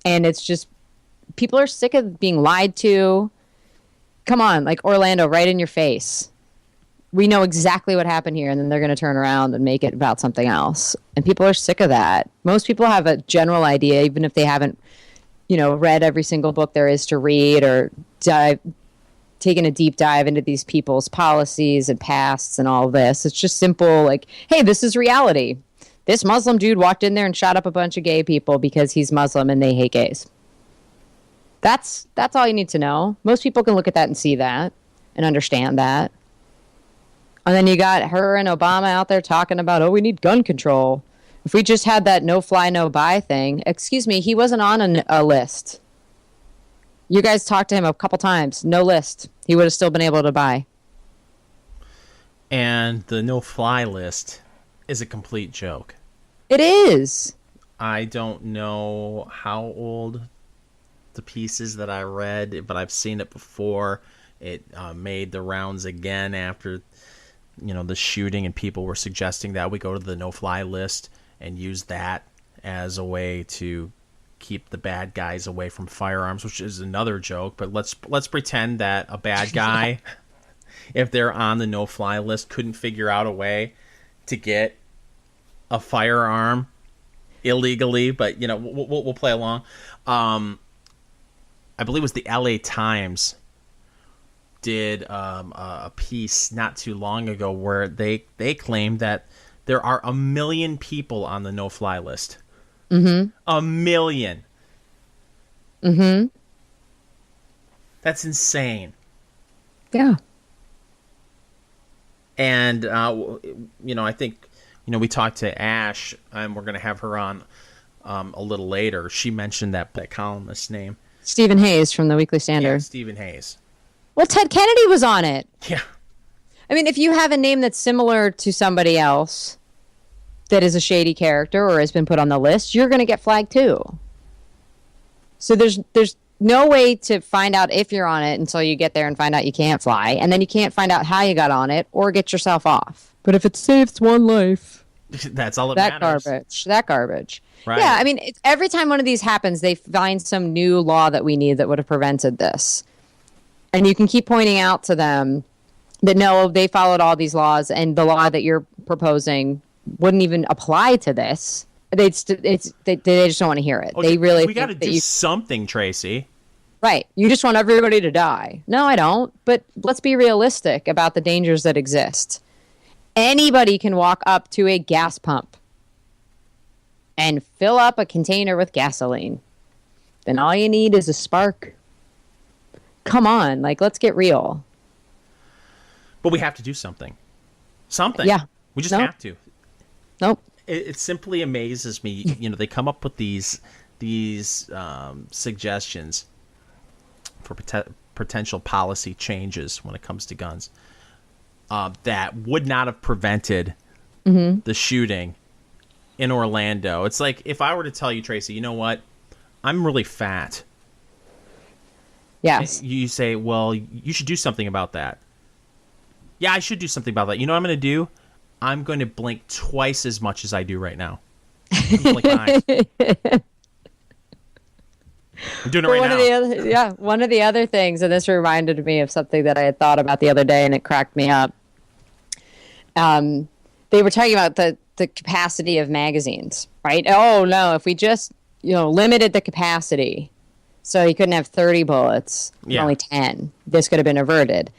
And it's just, people are sick of being lied to. Come on, like Orlando, right in your face. We know exactly what happened here, and then they're going to turn around and make it about something else. And people are sick of that. Most people have a general idea, even if they haven't, read every single book there is to read or taken a deep dive into these people's policies and pasts and all this. It's just simple, like, hey, this is reality. This Muslim dude walked in there and shot up a bunch of gay people because he's Muslim and they hate gays. That's all you need to know. Most people can look at that and see that and understand that. And then you got her and Obama out there talking about, oh, we need gun control. If we just had that no fly, no buy thing, excuse me, he wasn't on a list. You guys talked to him a couple times. No list. He would have still been able to buy. And the no fly list is a complete joke. It is. I don't know how old the pieces that I read, but I've seen it before. It made the rounds again after the shooting, and people were suggesting that we go to the no-fly list and use that as a way to keep the bad guys away from firearms, which is another joke. But let's pretend that a bad guy, if they're on the no-fly list, couldn't figure out a way to get a firearm illegally. But we'll play along. I believe it was the LA Times did a piece not too long ago where they claimed that there are 1 million people on the no-fly list. Mm-hmm. 1 million. Mm-hmm. That's insane. Yeah. And I think we talked to Ashe, and we're going to have her on a little later. She mentioned that columnist's name. Stephen Hayes from the Weekly Standard. Yeah, Stephen Hayes. Well, Ted Kennedy was on it. Yeah. I mean, if you have a name that's similar to somebody else that is a shady character or has been put on the list, you're going to get flagged too. So there's no way to find out if you're on it until you get there and find out you can't fly. And then you can't find out how you got on it or get yourself off. But if it saves one life. That's all that matters. That garbage. Right. Yeah, I mean, every time one of these happens, they find some new law that we need that would have prevented this. And you can keep pointing out to them that, no, they followed all these laws, and the law that you're proposing wouldn't even apply to this. They just don't want to hear it. Okay, we got to do something, Tracy. Right. You just want everybody to die. No, I don't. But let's be realistic about the dangers that exist. Anybody can walk up to a gas pump and fill up a container with gasoline. Then all you need is a spark. Come on, let's get real. But we have to do something. Yeah. We just have to. Nope. It simply amazes me. They come up with these suggestions for potential policy changes when it comes to guns that would not have prevented the shooting in Orlando. It's like if I were to tell you, Tracy, you know what? I'm really fat. Yes. You say, well, you should do something about that. Yeah, I should do something about that. You know what I'm going to do? I'm going to blink twice as much as I do right now. Blink my eyes. I'm doing it right now. One of the other things, and this reminded me of something that I had thought about the other day, and it cracked me up. They were talking about the capacity of magazines, right? Oh, no, if we just, limited the capacity so you couldn't have 30 bullets, only 10, this could have been averted.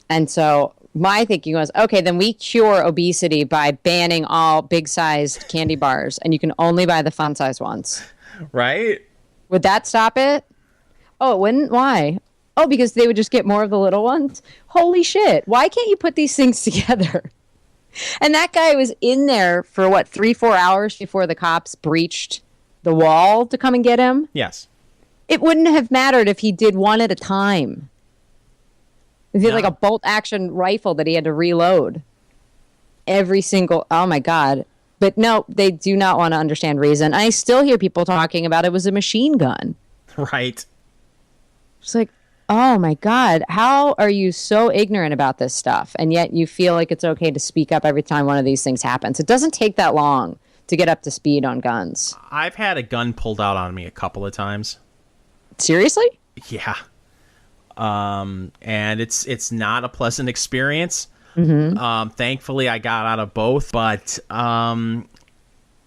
And so my thinking was, okay, then we cure obesity by banning all big-sized candy bars, and you can only buy the fun-size ones. Right? Would that stop it? Oh, it wouldn't? Why? Oh, because they would just get more of the little ones? Holy shit. Why can't you put these things together? And that guy was in there for, 3-4 hours before the cops breached the wall to come and get him? Yes. It wouldn't have mattered if he did one at a time. If he had like a bolt action rifle that he had to reload every single, oh my God. But no, they do not want to understand reason. I still hear people talking about it was a machine gun. Right. It's like, oh my God, how are you so ignorant about this stuff? And yet you feel like it's okay to speak up every time one of these things happens. It doesn't take that long to get up to speed on guns. I've had a gun pulled out on me a couple of times. Seriously? Yeah. and it's not a pleasant experience. Thankfully, I got out of both, but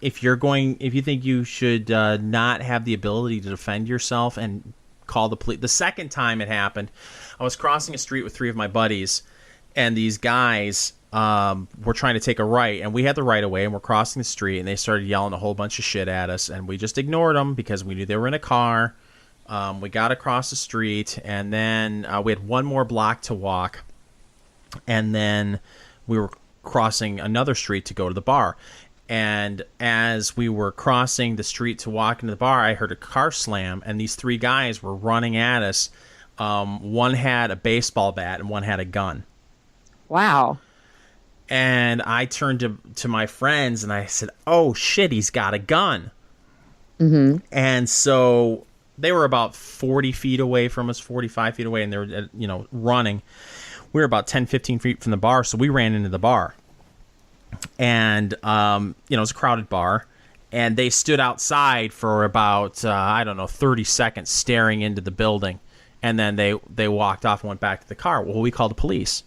if you think you should not have the ability to defend yourself and call the police. The second time it happened, I was crossing a street with 3 of my buddies, and these guys were trying to take a right, and we had the right of way, and we're crossing the street, and they started yelling a whole bunch of shit at us, and we just ignored them because we knew they were in a car. We got across the street, and then we had one more block to walk, and then we were crossing another street to go to the bar. And as we were crossing the street to walk into the bar, I heard a car slam, and these 3 guys were running at us. One had a baseball bat, and one had a gun. Wow. And I turned to my friends, and I said, "Oh, shit, he's got a gun." And so they were about 40 feet away from us, 45 feet away, and they were, running. We were about 10, 15 feet from the bar, so we ran into the bar. And, it was a crowded bar, and they stood outside for about, 30 seconds staring into the building. And then they walked off and went back to the car. Well, we called the police.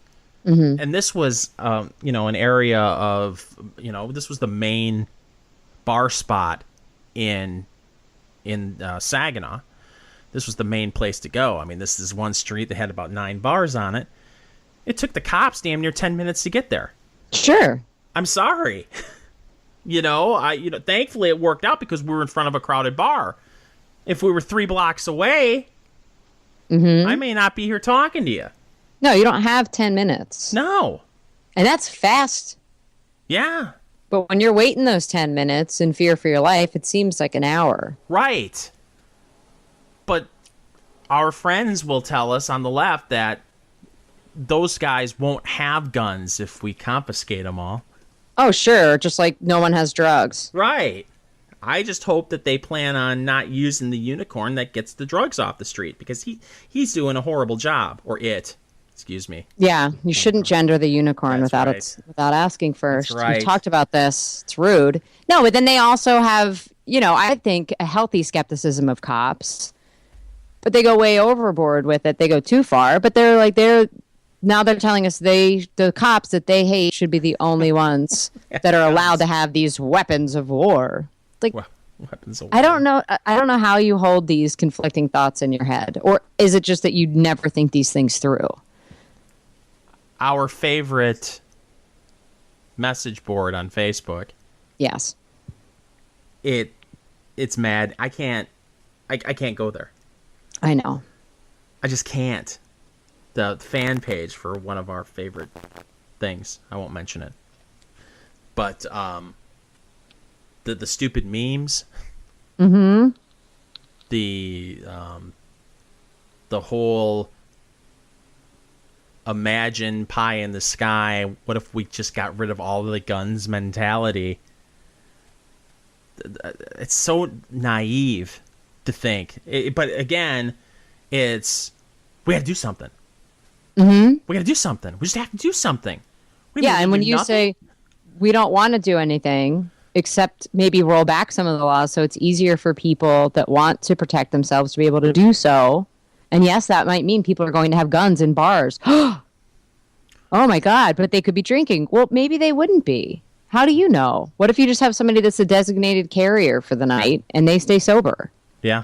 And this was, an area of, this was the main bar spot in Saginaw. This was the main place to go. I mean, this is one street that had about 9 bars on it. It took the cops damn near 10 minutes to get there. Sure. I'm sorry. Thankfully it worked out because we were in front of a crowded bar. If we were 3 blocks away, I may not be here talking to you. No, you don't have 10 minutes. No. And that's fast. Yeah. But when you're waiting those 10 minutes in fear for your life, it seems like an hour. Right. But our friends will tell us on the left that those guys won't have guns if we confiscate them all. Oh, sure. Just like no one has drugs. Right. I just hope that they plan on not using the unicorn that gets the drugs off the street, because he's doing a horrible job. Or it. Excuse me. Yeah, you shouldn't gender the unicorn without asking first. That's right. We've talked about this. It's rude. No, but then they also have, I think a healthy skepticism of cops, but they go way overboard with it. They go too far, but now they're telling us the cops that they hate should be the only ones that are allowed to have these weapons of war. Like, weapons of war. I don't know how you hold these conflicting thoughts in your head, or is it just that you never think these things through? Our favorite message board on Facebook. Yes. It's mad. I can't go there. I know. I just can't. The fan page for one of our favorite things. I won't mention it. But the stupid memes. The whole imagine pie in the sky, what if we just got rid of all of the guns mentality. It's so naive to think. But again, it's we got to do something. We got to do something. We just have to do something. And when you say we don't want to do anything except maybe roll back some of the laws so it's easier for people that want to protect themselves to be able to do so. And yes, that might mean people are going to have guns in bars. Oh my God, but they could be drinking. Well, maybe they wouldn't be. How do you know? What if you just have somebody that's a designated carrier for the night and they stay sober? Yeah.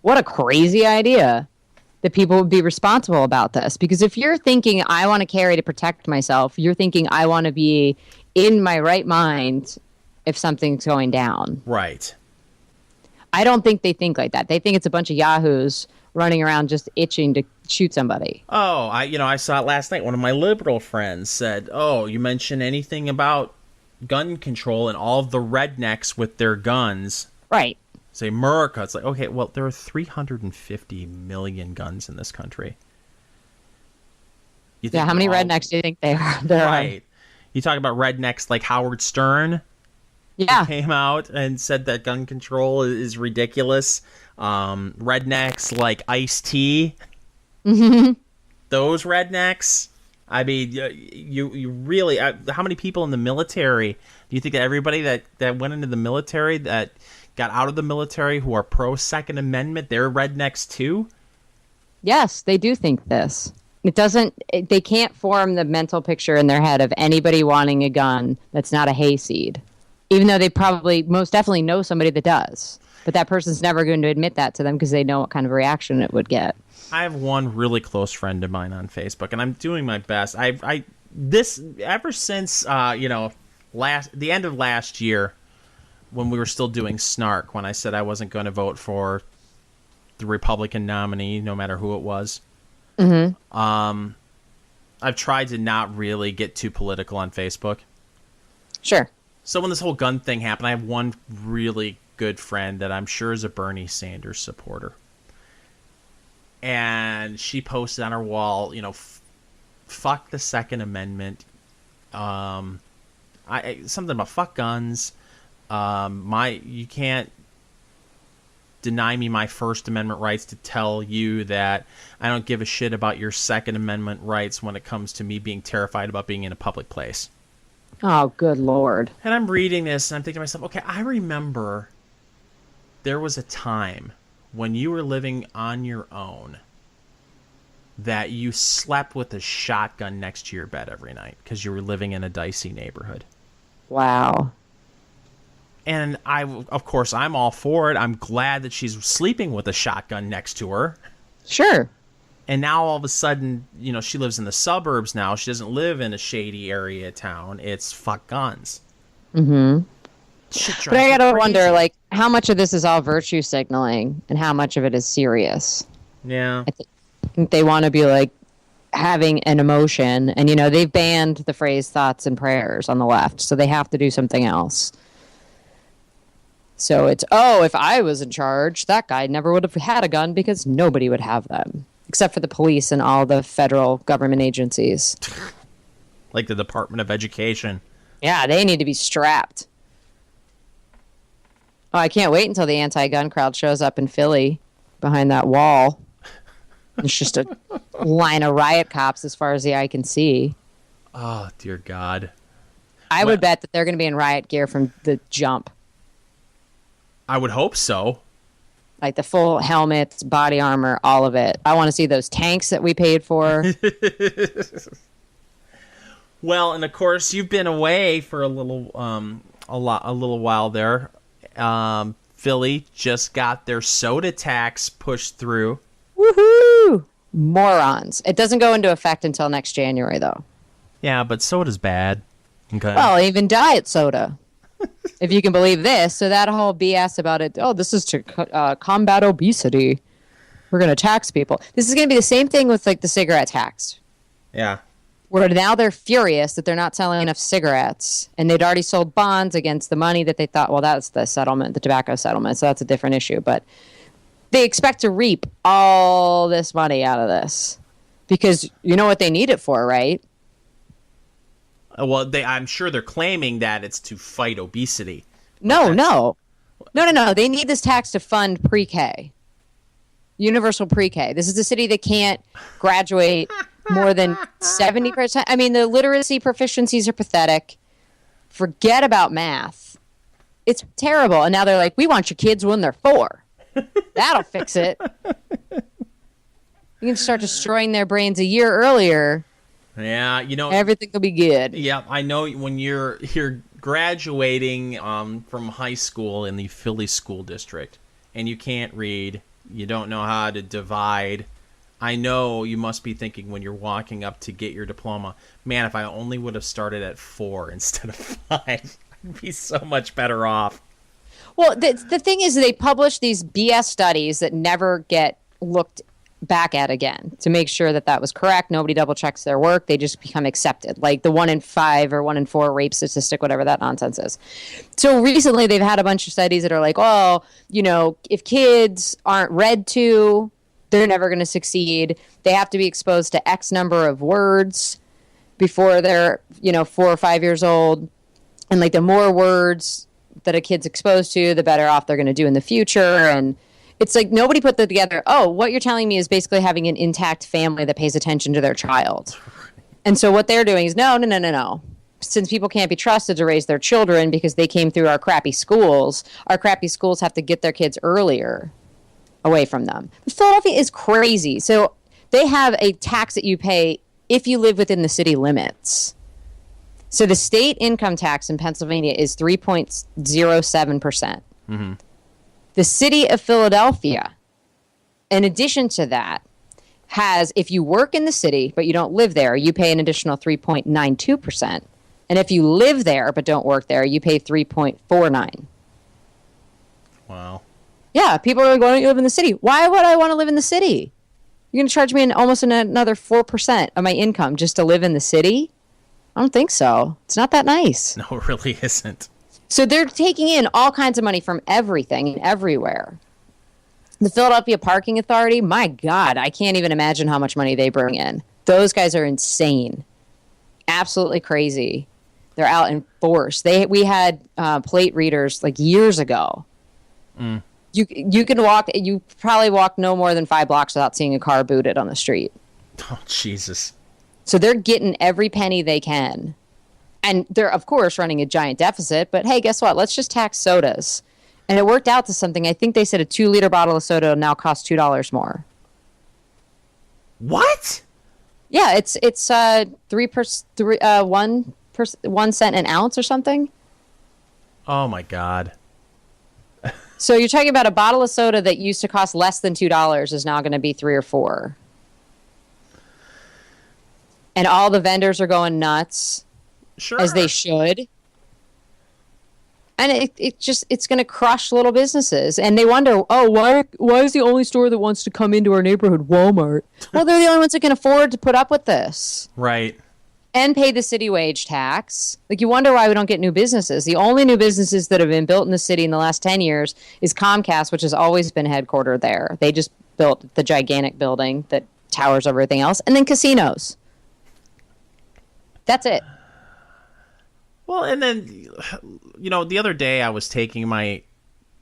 What a crazy idea that people would be responsible about this. Because if you're thinking, I want to carry to protect myself, you're thinking, I want to be in my right mind if something's going down. Right. I don't think they think like that. They think it's a bunch of yahoos running around just itching to shoot somebody. Oh, I saw it last night. One of my liberal friends said, "Oh, you mention anything about gun control and all of the rednecks with their guns." Right. Say America. It's like, okay, well, there are 350 million guns in this country. Yeah, how many rednecks do you think there are? Right. You talk about rednecks like Howard Stern. Yeah. Came out and said that gun control is ridiculous. Rednecks like Ice-T. Those rednecks. I mean, you really... how many people in the military... Do you think that everybody that went into the military, that got out of the military, who are pro-Second Amendment, they're rednecks too? Yes, they do think this. They can't form the mental picture in their head of anybody wanting a gun that's not a hayseed, even though they probably most definitely know somebody that does. But that person's never going to admit that to them because they know what kind of reaction it would get. I have one really close friend of mine on Facebook, and I'm doing my best. This ever since the end of last year, when we were still doing Snark, when I said I wasn't going to vote for the Republican nominee, no matter who it was. Mm-hmm. I've tried to not really get too political on Facebook. Sure. So when this whole gun thing happened, I have one really good friend that I'm sure is a Bernie Sanders supporter. And she posted on her wall, fuck the Second Amendment. Something about fuck guns. You can't deny me my First Amendment rights to tell you that I don't give a shit about your Second Amendment rights when it comes to me being terrified about being in a public place. Oh, good Lord. And I'm reading this and I'm thinking to myself, okay, I remember there was a time when you were living on your own that you slept with a shotgun next to your bed every night because you were living in a dicey neighborhood. Wow. And of course, I'm all for it. I'm glad that she's sleeping with a shotgun next to her. Sure. And now all of a sudden, she lives in the suburbs now. She doesn't live in a shady area of town. It's fuck guns. Mm-hmm. But I gotta wonder, how much of this is all virtue signaling and how much of it is serious? Yeah. I think they want to be having an emotion, and they've banned the phrase thoughts and prayers on the left, so they have to do something else. So it's, if I was in charge, that guy never would have had a gun because nobody would have them, except for the police and all the federal government agencies. Like the Department of Education. Yeah, they need to be strapped. Oh, I can't wait until the anti-gun crowd shows up in Philly behind that wall. It's just a line of riot cops as far as the eye can see. Oh, dear God. I would bet that they're going to be in riot gear from the jump. I would hope so. Like the full helmets, body armor, all of it. I want to see those tanks that we paid for. Well, and of course, you've been away for a little while there. Philly just got their soda tax pushed through. Woohoo! Morons. It doesn't go into effect until next January, though. Yeah, but soda's bad. Okay. Well, even diet soda. If you can believe this. So that whole BS about it, this is to combat obesity. We're going to tax people. This is going to be the same thing with the cigarette tax. Yeah. Where now they're furious that they're not selling enough cigarettes. And they'd already sold bonds against the money that they thought, well, that's the settlement, the tobacco settlement. So that's a different issue. But they expect to reap all this money out of this. Because you know what they need it for, right? Well, I'm sure they're claiming that it's to fight obesity. No. They need this tax to fund pre-K. Universal pre-K. This is a city that can't graduate more than 70%. I mean, the literacy proficiencies are pathetic. Forget about math. It's terrible. And now they're like, we want your kids when they're 4. That'll fix it. You can start destroying their brains a year earlier. Yeah, everything will be good. Yeah, I know when you're graduating from high school in the Philly school district and you can't read, you don't know how to divide. I know you must be thinking when you're walking up to get your diploma, man, if I only would have started at 4 instead of 5, I'd be so much better off. Well, the thing is they publish these BS studies that never get looked back at again to make sure that was correct. Nobody double checks their work. They just become accepted, like the 1 in 5 or 1 in 4 rape statistic, whatever that nonsense is. So recently they've had a bunch of studies that are like, if kids aren't read to, they're never going to succeed. They have to be exposed to X number of words before they're 4 or 5 years old. And the more words that a kid's exposed to, the better off they're going to do in the future. And it's nobody put that together. Oh, what you're telling me is basically having an intact family that pays attention to their child. And so what they're doing is no. Since people can't be trusted to raise their children because they came through our crappy schools have to get their kids earlier. away from them. But Philadelphia is crazy. So they have a tax that you pay if you live within the city limits. So the state income tax in Pennsylvania is 3.07%. Mm-hmm. The city of Philadelphia, in addition to that, has, if you work in the city but you don't live there, you pay an additional 3.92%. And if you live there but don't work there, you pay 3.49. Wow. Yeah, people are like, why don't you live in the city? Why would I want to live in the city? You're going to charge me almost another 4% of my income just to live in the city? I don't think so. It's not that nice. No, it really isn't. So they're taking in all kinds of money from everything and everywhere. The Philadelphia Parking Authority, my God, I can't even imagine how much money they bring in. Those guys are insane. Absolutely crazy. They're out in force. We had plate readers like years ago. Mm. You can walk. You probably walk no more than 5 blocks without seeing a car booted on the street. Oh, Jesus. So they're getting every penny they can. And they're, of course, running a giant deficit. But hey, guess what? Let's just tax sodas. And it worked out to something. I think they said a 2-liter bottle of soda now costs $2 more. What? Yeah, it's 1 cent an ounce or something. Oh, my God. So you're talking about a bottle of soda that used to cost less than $2 is now going to be $3 or $4. And all the vendors are going nuts. Sure. As they should. And it's going to crush little businesses. And they wonder, why is the only store that wants to come into our neighborhood Walmart? Well, they're the only ones that can afford to put up with this. Right. And pay the city wage tax. Like, you wonder why we don't get new businesses. The only new businesses that have been built in the city in the last 10 years is Comcast, which has always been headquartered there. They just built the gigantic building that towers over everything else. And then casinos. That's it. Well, and then, the other day I was taking my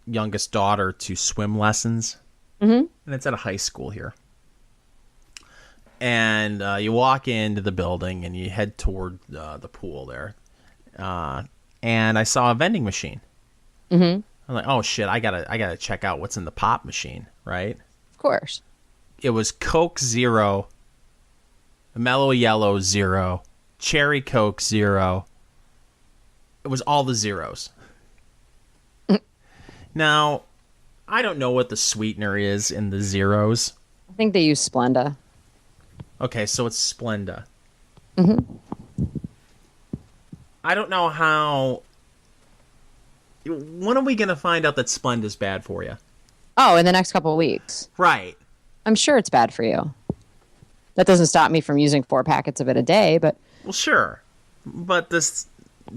youngest daughter to swim lessons. Mm-hmm. And it's at a high school here. And you walk into the building and you head toward the pool there. And I saw a vending machine. Mm-hmm. I'm like, oh, shit, I gotta check out what's in the pop machine, right? Of course. It was Coke Zero, Mellow Yellow Zero, Cherry Coke Zero. It was all the zeros. Now, I don't know what the sweetener is in the zeros. I think they use Splenda. Okay, so it's Splenda. Mm-hmm. I don't know how... When are we going to find out that Splenda's bad for you? Oh, in the next couple of weeks. Right. I'm sure it's bad for you. That doesn't stop me from using 4 packets of it a day, but... Well, sure. But this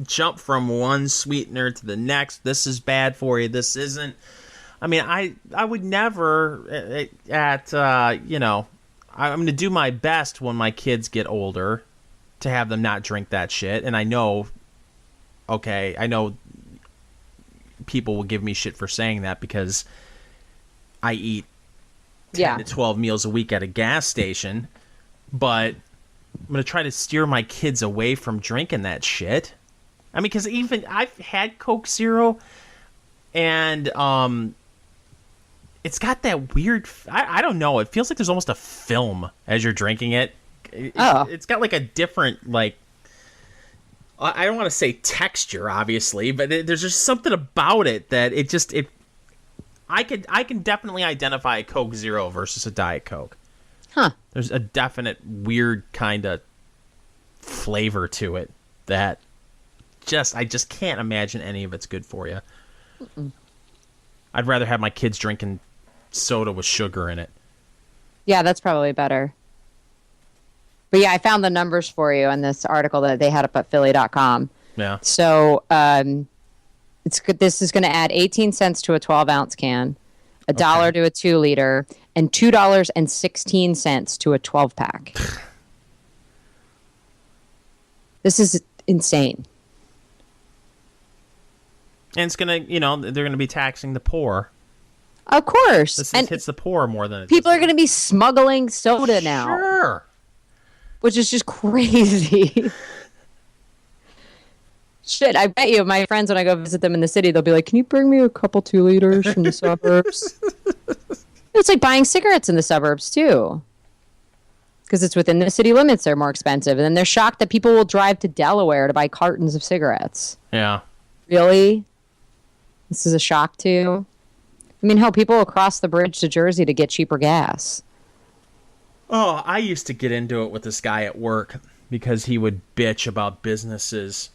jump from one sweetener to the next, this is bad for you, this isn't... I mean, I would never I'm going to do my best when my kids get older to have them not drink that shit. And I know people will give me shit for saying that because I eat 10 to 12 meals a week at a gas station. But I'm going to try to steer my kids away from drinking that shit. I mean, because even I've had Coke Zero and it's got that weird... I don't know. It feels like there's almost a film as you're drinking it. It's got like a different, like... I don't want to say texture, obviously, but there's just something about it that it just... I can definitely identify a Coke Zero versus a Diet Coke. Huh. There's a definite weird kind of flavor to it that I just can't imagine any of it's good for you. Mm-mm. I'd rather have my kids drinking soda with sugar in it. Yeah, that's probably better. But yeah, I found the numbers for you in this article that they had up at Philly.com. Yeah. So this is going to add 18 cents to a 12-ounce can, $1 to a 2-liter, and $2.16 to a 12-pack. This is insane. And it's going to, they're going to be taxing the poor. Of course. This and hits the poor more than it people are going to be smuggling soda now. Sure. Which is just crazy. Shit, I bet you my friends, when I go visit them in the city, they'll be like, can you bring me a couple 2-liters from the suburbs? It's like buying cigarettes in the suburbs too, because it's within the city limits. They're more expensive, and then they're shocked that people will drive to Delaware to buy cartons of cigarettes. Yeah. Really? This is a shock to you? I mean, hell, people will cross the bridge to Jersey to get cheaper gas. Oh, I used to get into it with this guy at work because he would bitch about businesses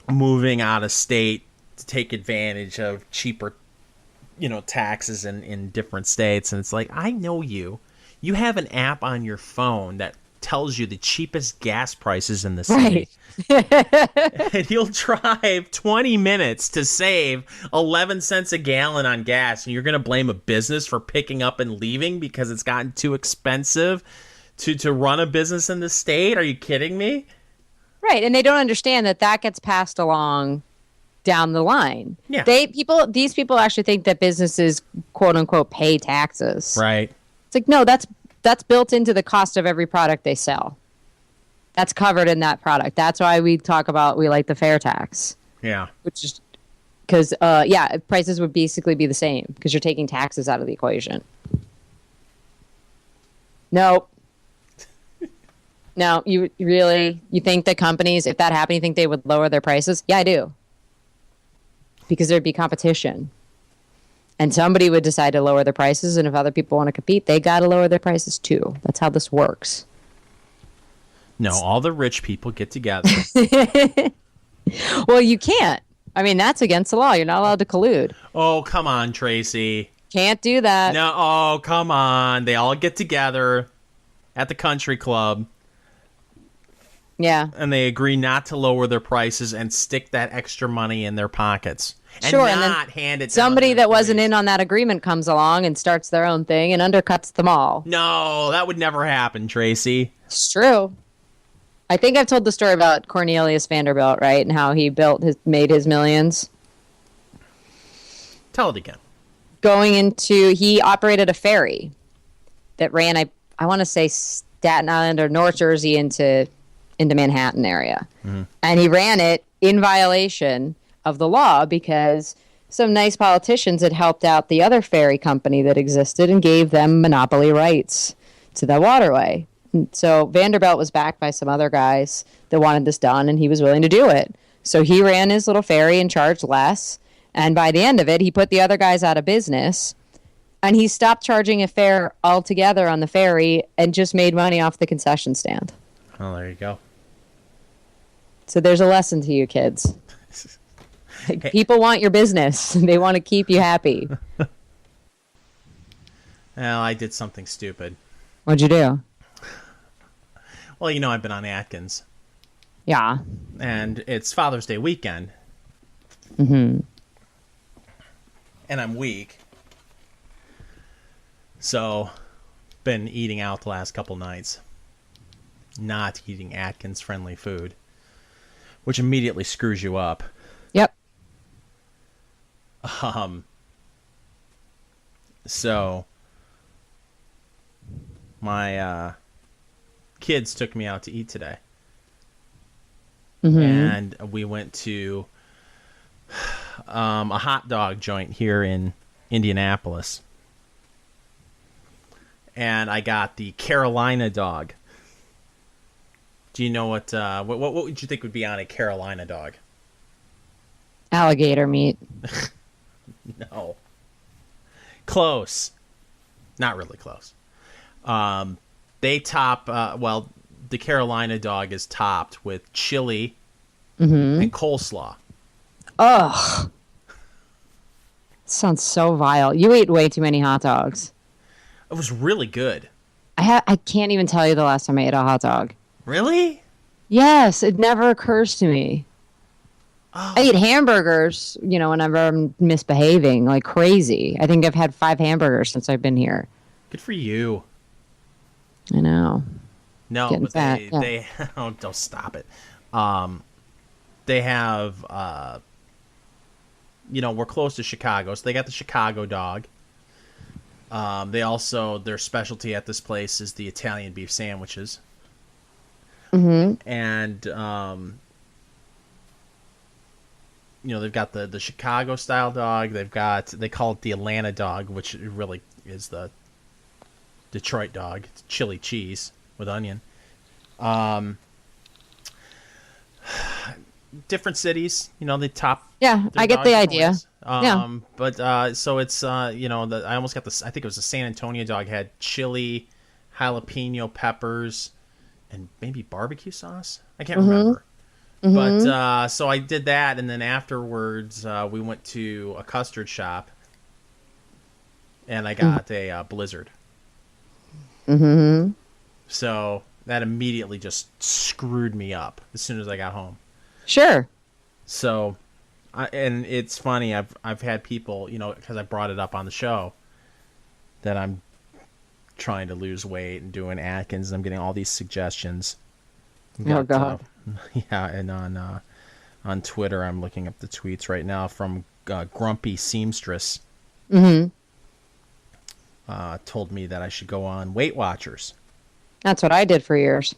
moving out of state to take advantage of cheaper, taxes in different states. And it's like, I know you. You have an app on your phone that tells you the cheapest gas prices in the city. Right. And you'll drive 20 minutes to save 11 cents a gallon on gas, and you're going to blame a business for picking up and leaving because it's gotten too expensive to run a business in the state? Are you kidding me? Right, and they don't understand that gets passed along down the line. Yeah. These people actually think that businesses, quote unquote, pay taxes. Right. It's like, no, that's built into the cost of every product they sell. That's covered in that product. That's why we like the fair tax. Yeah. Which is because, prices would basically be the same because you're taking taxes out of the equation. Nope. No, you think that companies, if that happened, you think they would lower their prices? Yeah, I do. Because there'd be competition. And somebody would decide to lower their prices, and if other people want to compete, they got to lower their prices too. That's how this works. No, all the rich people get together. Well, you can't. I mean, that's against the law. You're not allowed to collude. Oh, come on, Tracy. Can't do that. No, oh, come on. They all get together at the country club. Yeah. And they agree not to lower their prices and stick that extra money in their pockets. And sure, not and then hand it somebody down that wasn't in on that agreement comes along and starts their own thing and undercuts them all. No, that would never happen, Tracy. It's true. I think I've told the story about Cornelius Vanderbilt, right? And how he made his millions. Tell it again. He operated a ferry that ran, I want to say Staten Island or North Jersey into Manhattan area. Mm-hmm. And he ran it in violation of the law because some nice politicians had helped out the other ferry company that existed and gave them monopoly rights to the waterway. And so Vanderbilt was backed by some other guys that wanted this done, and he was willing to do it. So he ran his little ferry and charged less. And by the end of it, he put the other guys out of business. And he stopped charging a fare altogether on the ferry and just made money off the concession stand. Oh, there you go. So there's a lesson to you kids. Like, people want your business. They want to keep you happy. Well, I did something stupid. What'd you do? Well, I've been on Atkins. Yeah. And it's Father's Day weekend. Mm-hmm. And I'm weak. So, been eating out the last couple nights. Not eating Atkins-friendly food. Which immediately screws you up. Yep. So my kids took me out to eat today. Mm-hmm. And we went to a hot dog joint here in Indianapolis. And I got the Carolina dog. Do you know what would you think would be on a Carolina dog? Alligator meat. No. Close. Not really close. They top, the Carolina dog is topped with chili and coleslaw. Ugh. Sounds so vile. You eat way too many hot dogs. It was really good. I can't even tell you the last time I ate a hot dog. Really? Yes, it never occurs to me. Oh. I eat hamburgers, whenever I'm misbehaving like crazy. I think I've had 5 hamburgers since I've been here. Good for you. I know. No, getting but fat, they oh, don't stop it. They have, we're close to Chicago, so they got the Chicago dog. They also, their specialty at this place is the Italian beef sandwiches. Mm-hmm. And they've got the Chicago style dog. They call it the Atlanta dog, which really is the Detroit dog. It's chili cheese with onion. Different cities, they top. Yeah, I get the idea. But so it's I almost got this. I think it was the San Antonio dog had chili, jalapeno peppers, and maybe barbecue sauce. I can't remember. But so I did that, and then afterwards we went to a custard shop, and I got a Blizzard. So that immediately just screwed me up as soon as I got home. Sure. So, and it's funny. I've had people, because I brought it up on the show, that I'm trying to lose weight and doing Atkins, and I'm getting all these suggestions. Oh God. Yeah, and on Twitter, I'm looking up the tweets right now from Grumpy Seamstress. Told me that I should go on Weight Watchers. That's what I did for years.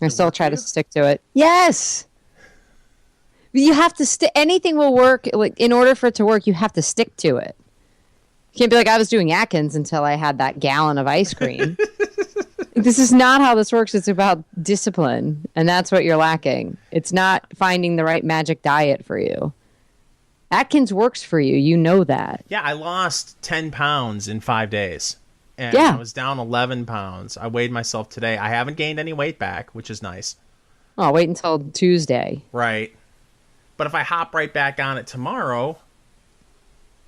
I still try to stick to it. Yes. You have to anything will work. Like, in order for it to work, you have to stick to it. You can't be like, I was doing Atkins until I had that gallon of ice cream. This is not how this works. It's about discipline, and that's what you're lacking. It's not finding the right magic diet for you. Atkins works for you. You know that. Yeah, I lost 10 pounds in 5 days. And I was down 11 pounds. I weighed myself today. I haven't gained any weight back, which is nice. Oh, wait until Tuesday. Right. But if I hop right back on it tomorrow,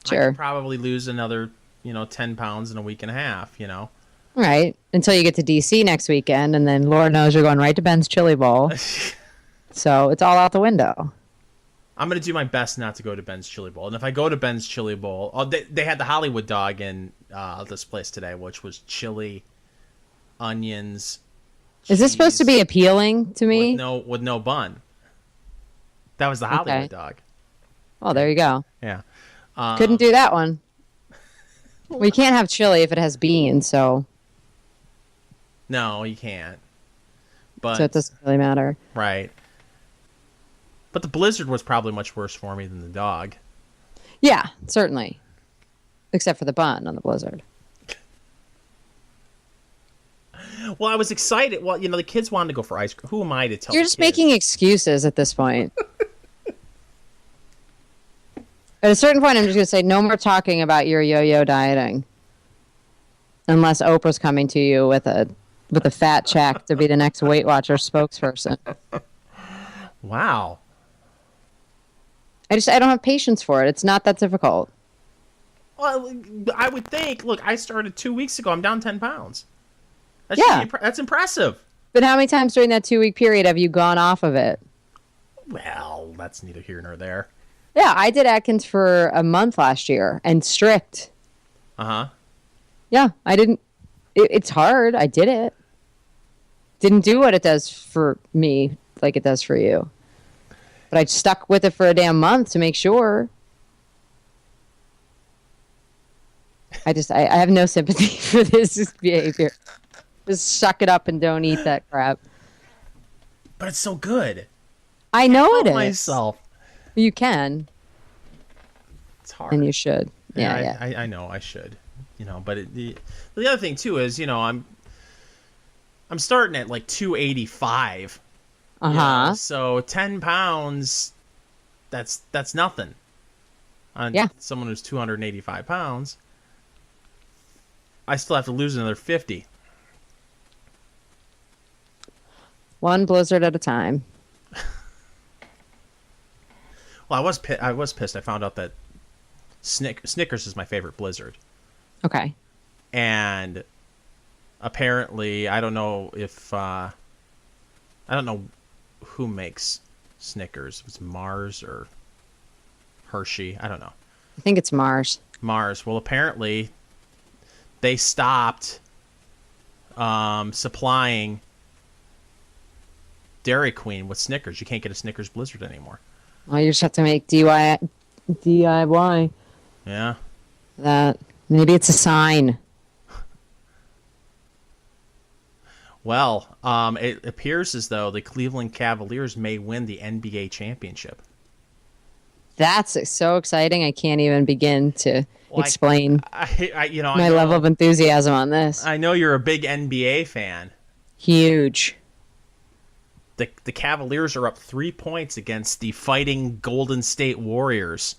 sure, I could probably lose another, 10 pounds in a week and a half, Right. Until you get to D.C. next weekend, and then Lord knows you're going right to Ben's Chili Bowl. So it's all out the window. I'm going to do my best not to go to Ben's Chili Bowl. And if I go to Ben's Chili Bowl, they had the Hollywood dog in this place today, which was chili, onions, Is this supposed to be appealing to me? With no bun. That was the Hollywood dog. Oh, there you go. Yeah. Couldn't do that one. We can't have chili if it has beans, so. No, you can't. But so it doesn't really matter. Right. But the Blizzard was probably much worse for me than the dog. Yeah, certainly. Except for the bun on the Blizzard. Well, I was excited. Well, the kids wanted to go for ice cream. Who am I to tell You're just making excuses at this point. At a certain point, I'm just going to say no more talking about your yo-yo dieting. Unless Oprah's coming to you with a fat check to be the next Weight Watchers spokesperson. Wow. I don't have patience for it. It's not that difficult. Well, I would think, look, I started 2 weeks ago. I'm down 10 pounds. That's impressive. But how many times during that 2-week period have you gone off of it? Well, that's neither here nor there. Yeah, I did Atkins for a month last year, and strict. Uh-huh. Yeah, I didn't... It's hard. I did it. Didn't do what it does for me like it does for you. But I stuck with it for a damn month to make sure. I have no sympathy for this behavior. Just suck it up and don't eat that crap. But it's so good. I know it is. Myself. You can. It's hard. And you should. Yeah. I know I should. But the other thing too is, I'm starting at like 285. Uh-huh. So 10 pounds, that's nothing. On someone who's 285 pounds, I still have to lose another 50. One Blizzard at a time. Well, I was pissed. I found out that Snickers is my favorite Blizzard. Okay. And apparently, I don't know who makes Snickers. If it's Mars or Hershey. I don't know. I think it's Mars. Mars. Well, apparently, they stopped supplying Dairy Queen with Snickers. You can't get a Snickers Blizzard anymore. Well, you just have to make DIY. Yeah. That. Maybe it's a sign. Well, it appears as though the Cleveland Cavaliers may win the NBA championship. That's so exciting. I can't even begin to explain I my level of enthusiasm on this. I know you're a big NBA fan. Huge. The Cavaliers are up 3 points against the fighting Golden State Warriors.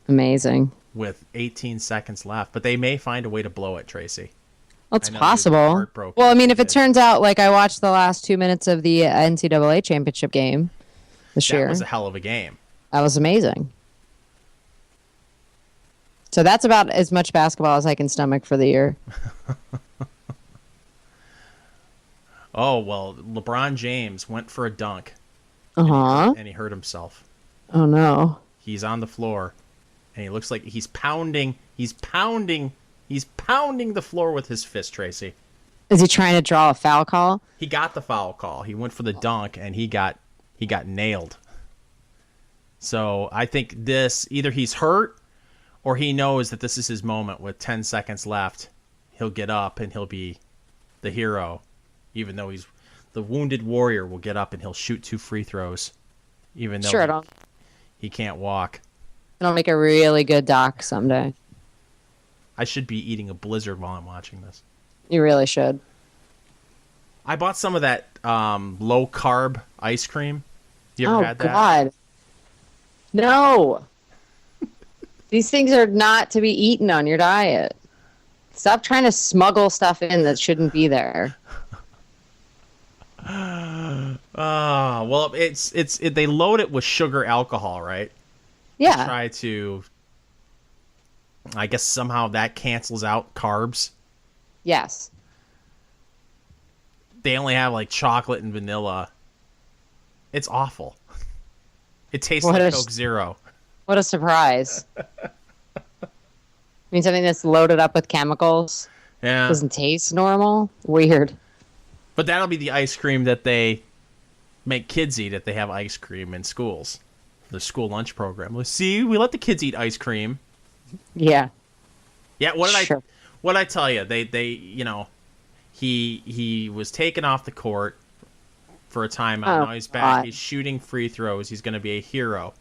Amazing. With 18 seconds left, but they may find a way to blow it, Tracy. Well, it's possible. Well, I mean, if it turns out like I watched the last 2 minutes of the NCAA championship game this year. That was a hell of a game. That was amazing. So that's about as much basketball as I can stomach for the year. Oh, well, LeBron James went for a dunk. Uh-huh. And he hurt himself. Oh, no. He's on the floor, and he looks like he's pounding the floor with his fist, Tracy. Is he trying to draw a foul call? He got the foul call. He went for the dunk, and he got nailed. So I think either he's hurt or he knows that this is his moment with 10 seconds left. He'll get up, and he'll be the hero. Even though he's the wounded warrior, will get up and he'll shoot 2 free throws, even though he can't walk. It'll make a really good doc someday. I should be eating a Blizzard while I'm watching this. You really should. I bought some of that low carb ice cream. You ever had that? Oh God, no! These things are not to be eaten on your diet. Stop trying to smuggle stuff in that shouldn't be there. Well, they load it with sugar alcohol, right? Yeah. To try to, I guess somehow that cancels out carbs. Yes. They only have like chocolate and vanilla. It's awful. It tastes like Coke Zero. What a surprise. I mean, something that's loaded up with chemicals. Yeah. Doesn't taste normal. Weird. But that'll be the ice cream that they make kids eat if they have ice cream in schools. The school lunch program. Let's see, we let the kids eat ice cream. Yeah. Yeah, what did I tell you? They he was taken off the court for a timeout. Now he's back. God. He's shooting free throws. He's going to be a hero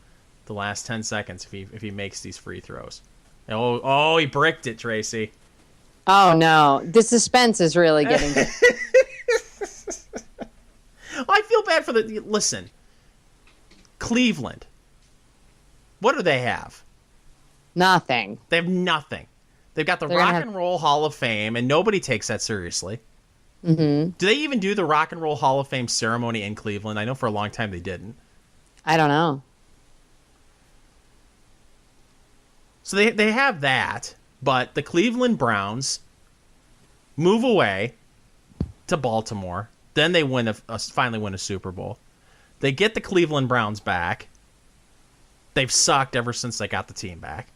the last 10 seconds if he makes these free throws. Oh, he bricked it, Tracy. Oh no. The suspense is really getting good. I feel bad for listen. Cleveland. What do they have? Nothing. They have nothing. They've got the Rock and Roll Hall of Fame, and nobody takes that seriously. Mm-hmm. Do they even do the Rock and Roll Hall of Fame ceremony in Cleveland? I know for a long time they didn't. I don't know. So they have that, but the Cleveland Browns move away to Baltimore. Then they finally win a Super Bowl. They get the Cleveland Browns back. They've sucked ever since they got the team back.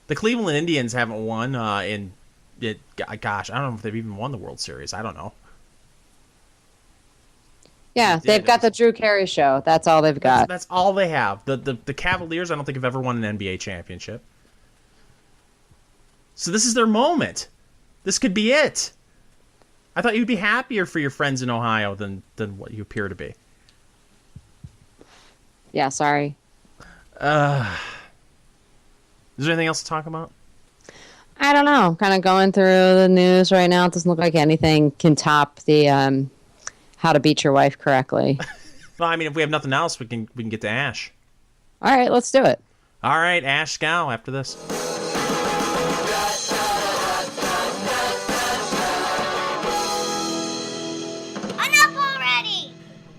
The Cleveland Indians haven't won gosh, I don't know if they've even won the World Series. I don't know. Yeah, they've got the Drew Carey show. That's all they've got. That's all they have. The Cavaliers, I don't think have ever won an NBA championship. So this is their moment. This could be it. I thought you'd be happier for your friends in Ohio than what you appear to be. Yeah, sorry. Is there anything else to talk about? I don't know. Kind of going through the news right now. It doesn't look like anything can top the how to beat your wife correctly. Well, I mean, if we have nothing else, we can get to Ashe. All right, let's do it. All right, Ashe Schow after this.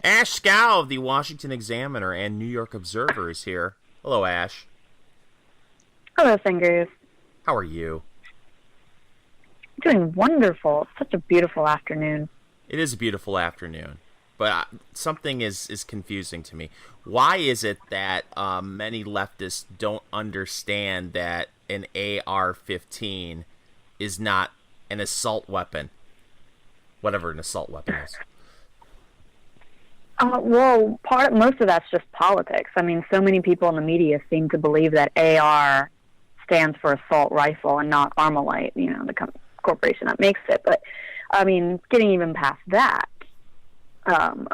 Ashe Schow of the Washington Examiner and New York Observer is here. Hello, Ashe. Hello, Fingers. How are you? Doing wonderful. It's such a beautiful afternoon. It is a beautiful afternoon, but something is confusing to me. Why is it that many leftists don't understand that an AR-15 is not an assault weapon? Whatever an assault weapon is. Well, most of that's just politics. I mean, so many people in the media seem to believe that AR stands for assault rifle and not Armalite, the corporation that makes it. But, I mean, getting even past that,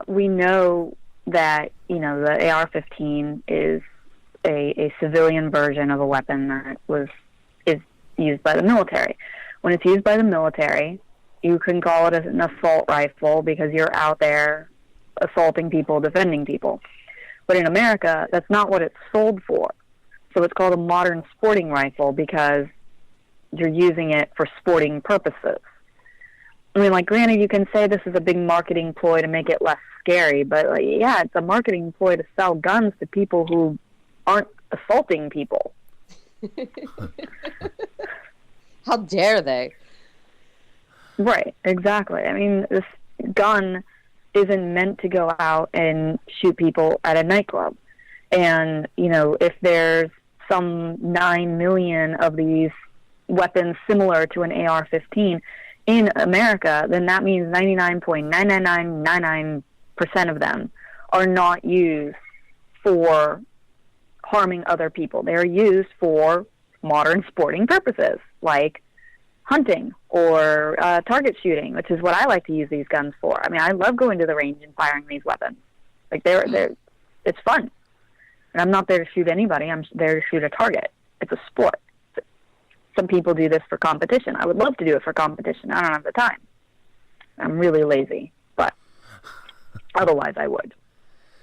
we know that, the AR-15 is a civilian version of a weapon that is used by the military. When it's used by the military, you can call it an assault rifle because you're out there assaulting people, defending people. But in America, that's not what it's sold for. So it's called a modern sporting rifle because you're using it for sporting purposes. I mean, like, granted, you can say this is a big marketing ploy to make it less scary, but, like, yeah, it's a marketing ploy to sell guns to people who aren't assaulting people. How dare they? Right, exactly. I mean, this gun isn't meant to go out and shoot people at a nightclub. And, you know, if there's some 9 million of these weapons similar to an AR-15 in America, then that means 99.99999% of them are not used for harming other people. They're used for modern sporting purposes, like hunting or target shooting, which is what I like to use these guns for. I mean, I love going to the range and firing these weapons. Like, it's fun. And I'm not there to shoot anybody. I'm there to shoot a target. It's a sport. Some people do this for competition. I would love to do it for competition. I don't have the time. I'm really lazy, but otherwise I would.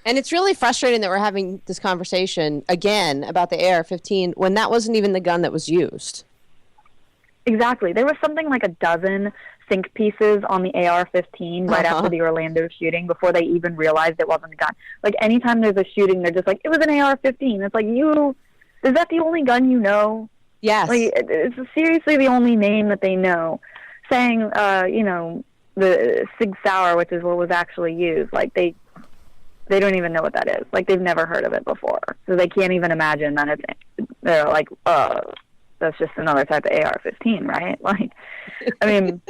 And it's really frustrating that we're having this conversation again about the AR-15 when that wasn't even the gun that was used. Exactly. There was something like a dozen think pieces on the AR-15 right after the Orlando shooting before they even realized it wasn't a gun. Like, anytime there's a shooting, they're just like, it was an AR-15. It's like, is that the only gun you know? Yes. Like, it's seriously the only name that they know. Saying, you know, the Sig Sauer, which is what was actually used, like, they don't even know what that is. Like, they've never heard of it before. So they can't even imagine that they're like, that's just another type of AR-15, right? Like, I mean,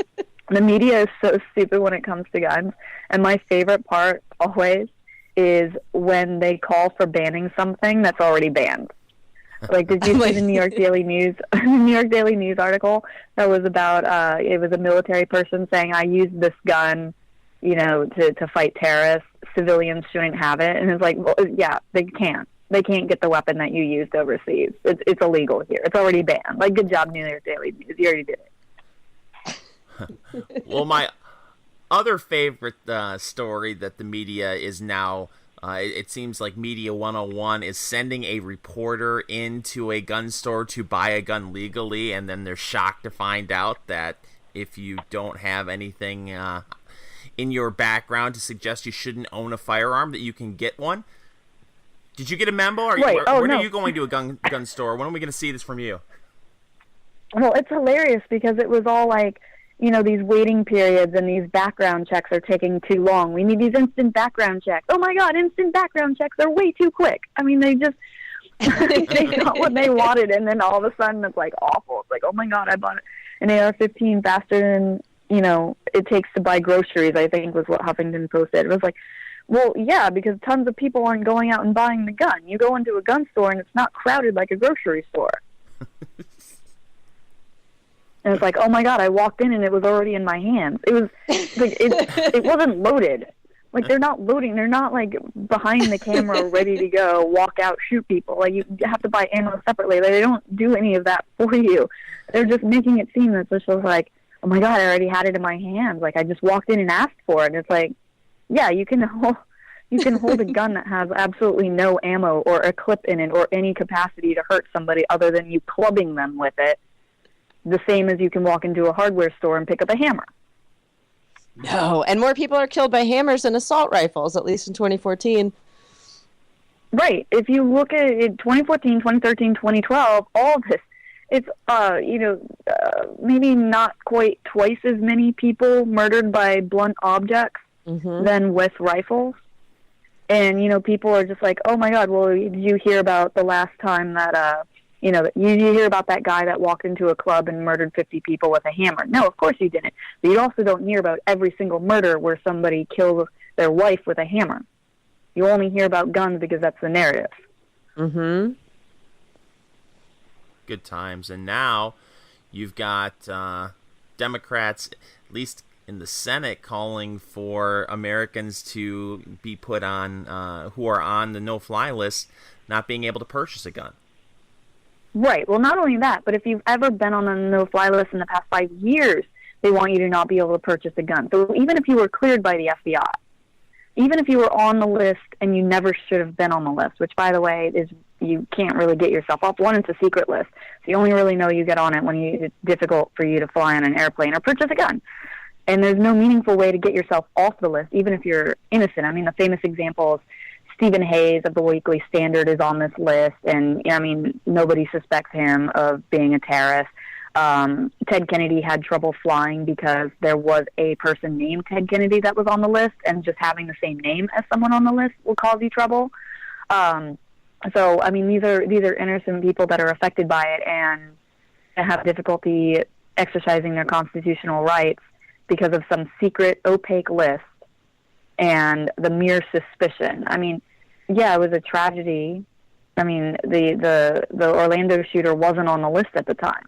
the media is so stupid when it comes to guns. And my favorite part always is when they call for banning something that's already banned. Like, did you see the New York Daily News article that was about, it was a military person saying, I used this gun, you know, to fight terrorists. Civilians shouldn't have it. And it's like, well, yeah, they can't. They can't get the weapon that you used overseas. It's illegal here. It's already banned. Like, good job, New York Daily News. You already did it. Well, my other favorite story that the media is now, it seems like Media 101 is sending a reporter into a gun store to buy a gun legally, and then they're shocked to find out that if you don't have anything in your background to suggest you shouldn't own a firearm, that you can get one. Did you get a memo? Or right. when no. are you going to a gun store? When are we going to see this from you? Well, it's hilarious because it was all like, you know, these waiting periods and these background checks are taking too long. We need these instant background checks. Oh my God, instant background checks are way too quick. I mean, they just, they got what they wanted, and then all of a sudden it's like awful. It's like, oh my God, I bought an AR-15 faster than, you know, it takes to buy groceries, I think was what Huffington Post said. It was like, well, yeah, because tons of people aren't going out and buying the gun. You go into a gun store and it's not crowded like a grocery store. And it's like, oh my God, I walked in and it was already in my hands. It was like, it wasn't loaded. Like, they're not loading. They're not like behind the camera ready to go, walk out, shoot people. Like, you have to buy ammo separately. Like, they don't do any of that for you. They're just making it seem that it's just like, oh my God, I already had it in my hands. Like, I just walked in and asked for it. And it's like, yeah, you can hold a gun that has absolutely no ammo or a clip in it or any capacity to hurt somebody other than you clubbing them with it, the same as you can walk into a hardware store and pick up a hammer. No, and more people are killed by hammers than assault rifles, at least in 2014. Right. If you look at it, 2014, 2013, 2012, all of this, it's, maybe not quite twice as many people murdered by blunt objects than with rifles. And, you know, people are just like, oh my God, well, did you hear about the last time that, you hear about that guy that walked into a club and murdered 50 people with a hammer? No, of course you didn't. But you also don't hear about every single murder where somebody kills their wife with a hammer. You only hear about guns because that's the narrative. Mm-hmm. Good times. And now you've got Democrats, at least in the Senate, calling for Americans to be put on, who are on the no-fly list, not being able to purchase a gun. Right. Well, not only that, but if you've ever been on a no-fly list in the past 5 years, they want you to not be able to purchase a gun. So even if you were cleared by the FBI, even if you were on the list and you never should have been on the list, which, by the way, is you can't really get yourself off. One, it's a secret list, so you only really know you get on it when it's difficult for you to fly on an airplane or purchase a gun. And there's no meaningful way to get yourself off the list, even if you're innocent. I mean, the famous example is Stephen Hayes of the Weekly Standard is on this list, and I mean, nobody suspects him of being a terrorist. Ted Kennedy had trouble flying because there was a person named Ted Kennedy that was on the list, and just having the same name as someone on the list will cause you trouble. So, I mean, these are innocent people that are affected by it and have difficulty exercising their constitutional rights because of some secret, opaque list and the mere suspicion. I mean, yeah, it was a tragedy. I mean, the Orlando shooter wasn't on the list at the time.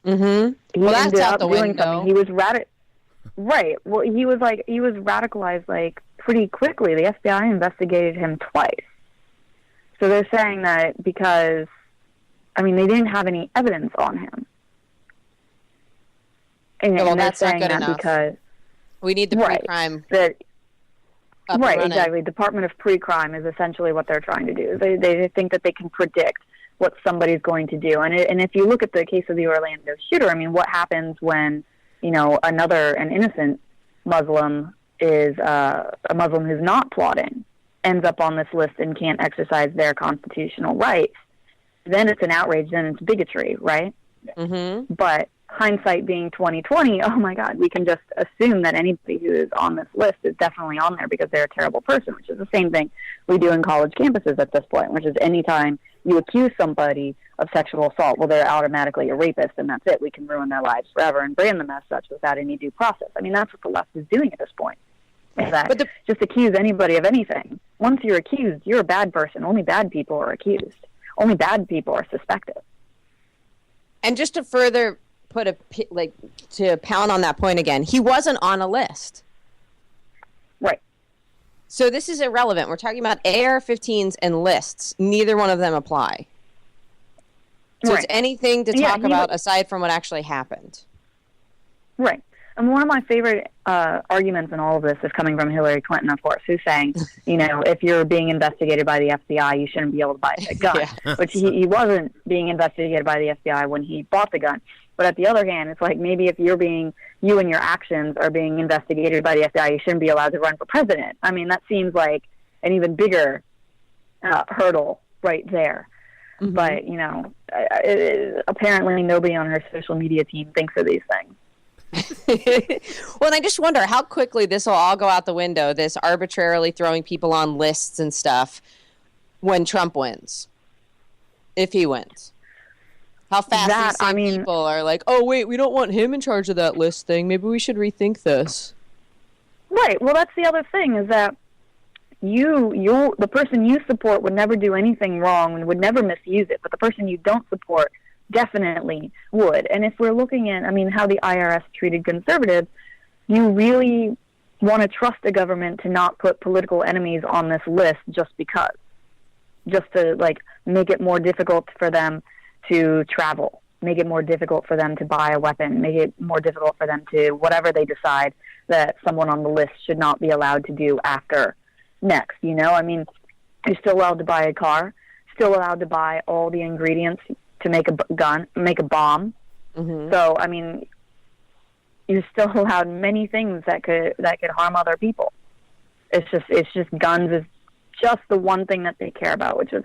Mm-hmm. Well, that's out the window. He was right. Well, he was radicalized like pretty quickly. The FBI investigated him twice. So they're saying that because, I mean, they didn't have any evidence on him. And, well, and they're that's not saying good that enough. because we need the pre-crime. Right, exactly. Department of Pre-Crime is essentially what they're trying to do. They think that they can predict what somebody's going to do. And if you look at the case of the Orlando shooter, I mean, what happens when, you know, an innocent Muslim is a Muslim who's not plotting, ends up on this list and can't exercise their constitutional rights? Then it's an outrage, then it's bigotry, right? Mm-hmm. But hindsight being 2020, oh my God, we can just assume that anybody who is on this list is definitely on there because they're a terrible person, which is the same thing we do in college campuses at this point, which is anytime you accuse somebody of sexual assault, well, they're automatically a rapist, and that's it. We can ruin their lives forever and brand them as such without any due process. I mean, that's what the left is doing at this point. Is that just accuse anybody of anything. Once you're accused, you're a bad person. Only bad people are accused. Only bad people are suspected. And just to further to pound on that point again, he wasn't on a list. Right. So this is irrelevant. We're talking about AR-15s and lists. Neither one of them apply. So right. It's anything to talk about aside from what actually happened. Right. And one of my favorite arguments in all of this is coming from Hillary Clinton, of course, who's saying, you know, if you're being investigated by the FBI, you shouldn't be able to buy a gun. Yeah. Which he wasn't being investigated by the FBI when he bought the gun. But at the other hand, it's like maybe if you and your actions are being investigated by the FBI, you shouldn't be allowed to run for president. I mean, that seems like an even bigger hurdle right there. Mm-hmm. But, you know, apparently nobody on her social media team thinks of these things. Well, and I just wonder how quickly this will all go out the window, this arbitrarily throwing people on lists and stuff when Trump wins. If he wins. How fast people are like, oh, wait, we don't want him in charge of that list thing. Maybe we should rethink this. Right. Well, that's the other thing is that the person you support would never do anything wrong and would never misuse it. But the person you don't support definitely would. And if we're looking at, I mean, how the IRS treated conservatives, you really want to trust a government to not put political enemies on this list just because. Just to, like, make it more difficult for them to travel, make it more difficult for them to buy a weapon, make it more difficult for them to whatever they decide that someone on the list should not be allowed to do after next, you know? I mean, you're still allowed to buy a car, still allowed to buy all the ingredients to make a bomb. Mm-hmm. So, I mean, you're still allowed many things that could harm other people. It's just guns is just the one thing that they care about, which is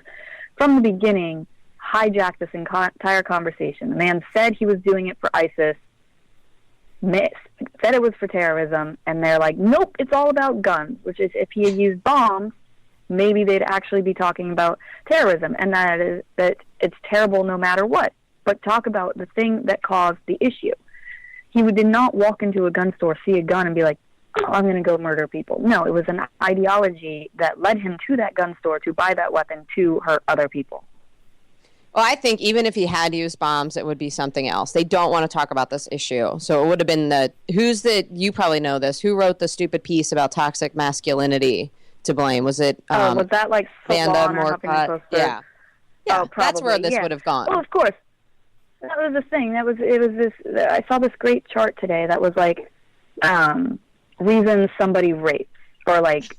from the beginning hijacked this entire conversation. The man said he was doing it for ISIS, said it was for terrorism, and they're like, nope, it's all about guns, which is if he had used bombs, maybe they'd actually be talking about terrorism, and that it's terrible no matter what. But talk about the thing that caused the issue. He did not walk into a gun store, see a gun, and be like, oh, I'm going to go murder people. No, it was an ideology that led him to that gun store to buy that weapon to hurt other people. Well, I think even if he had used bombs, it would be something else. They don't want to talk about this issue. So it would have been you probably know this, who wrote the stupid piece about toxic masculinity to blame? Was it was that like Vanda Morcott? Yeah. Yeah, Oh, that's where probably, this yeah. would have gone. Well, of course. That was the thing. It was this. I saw this great chart today that was like reasons somebody rapes, or like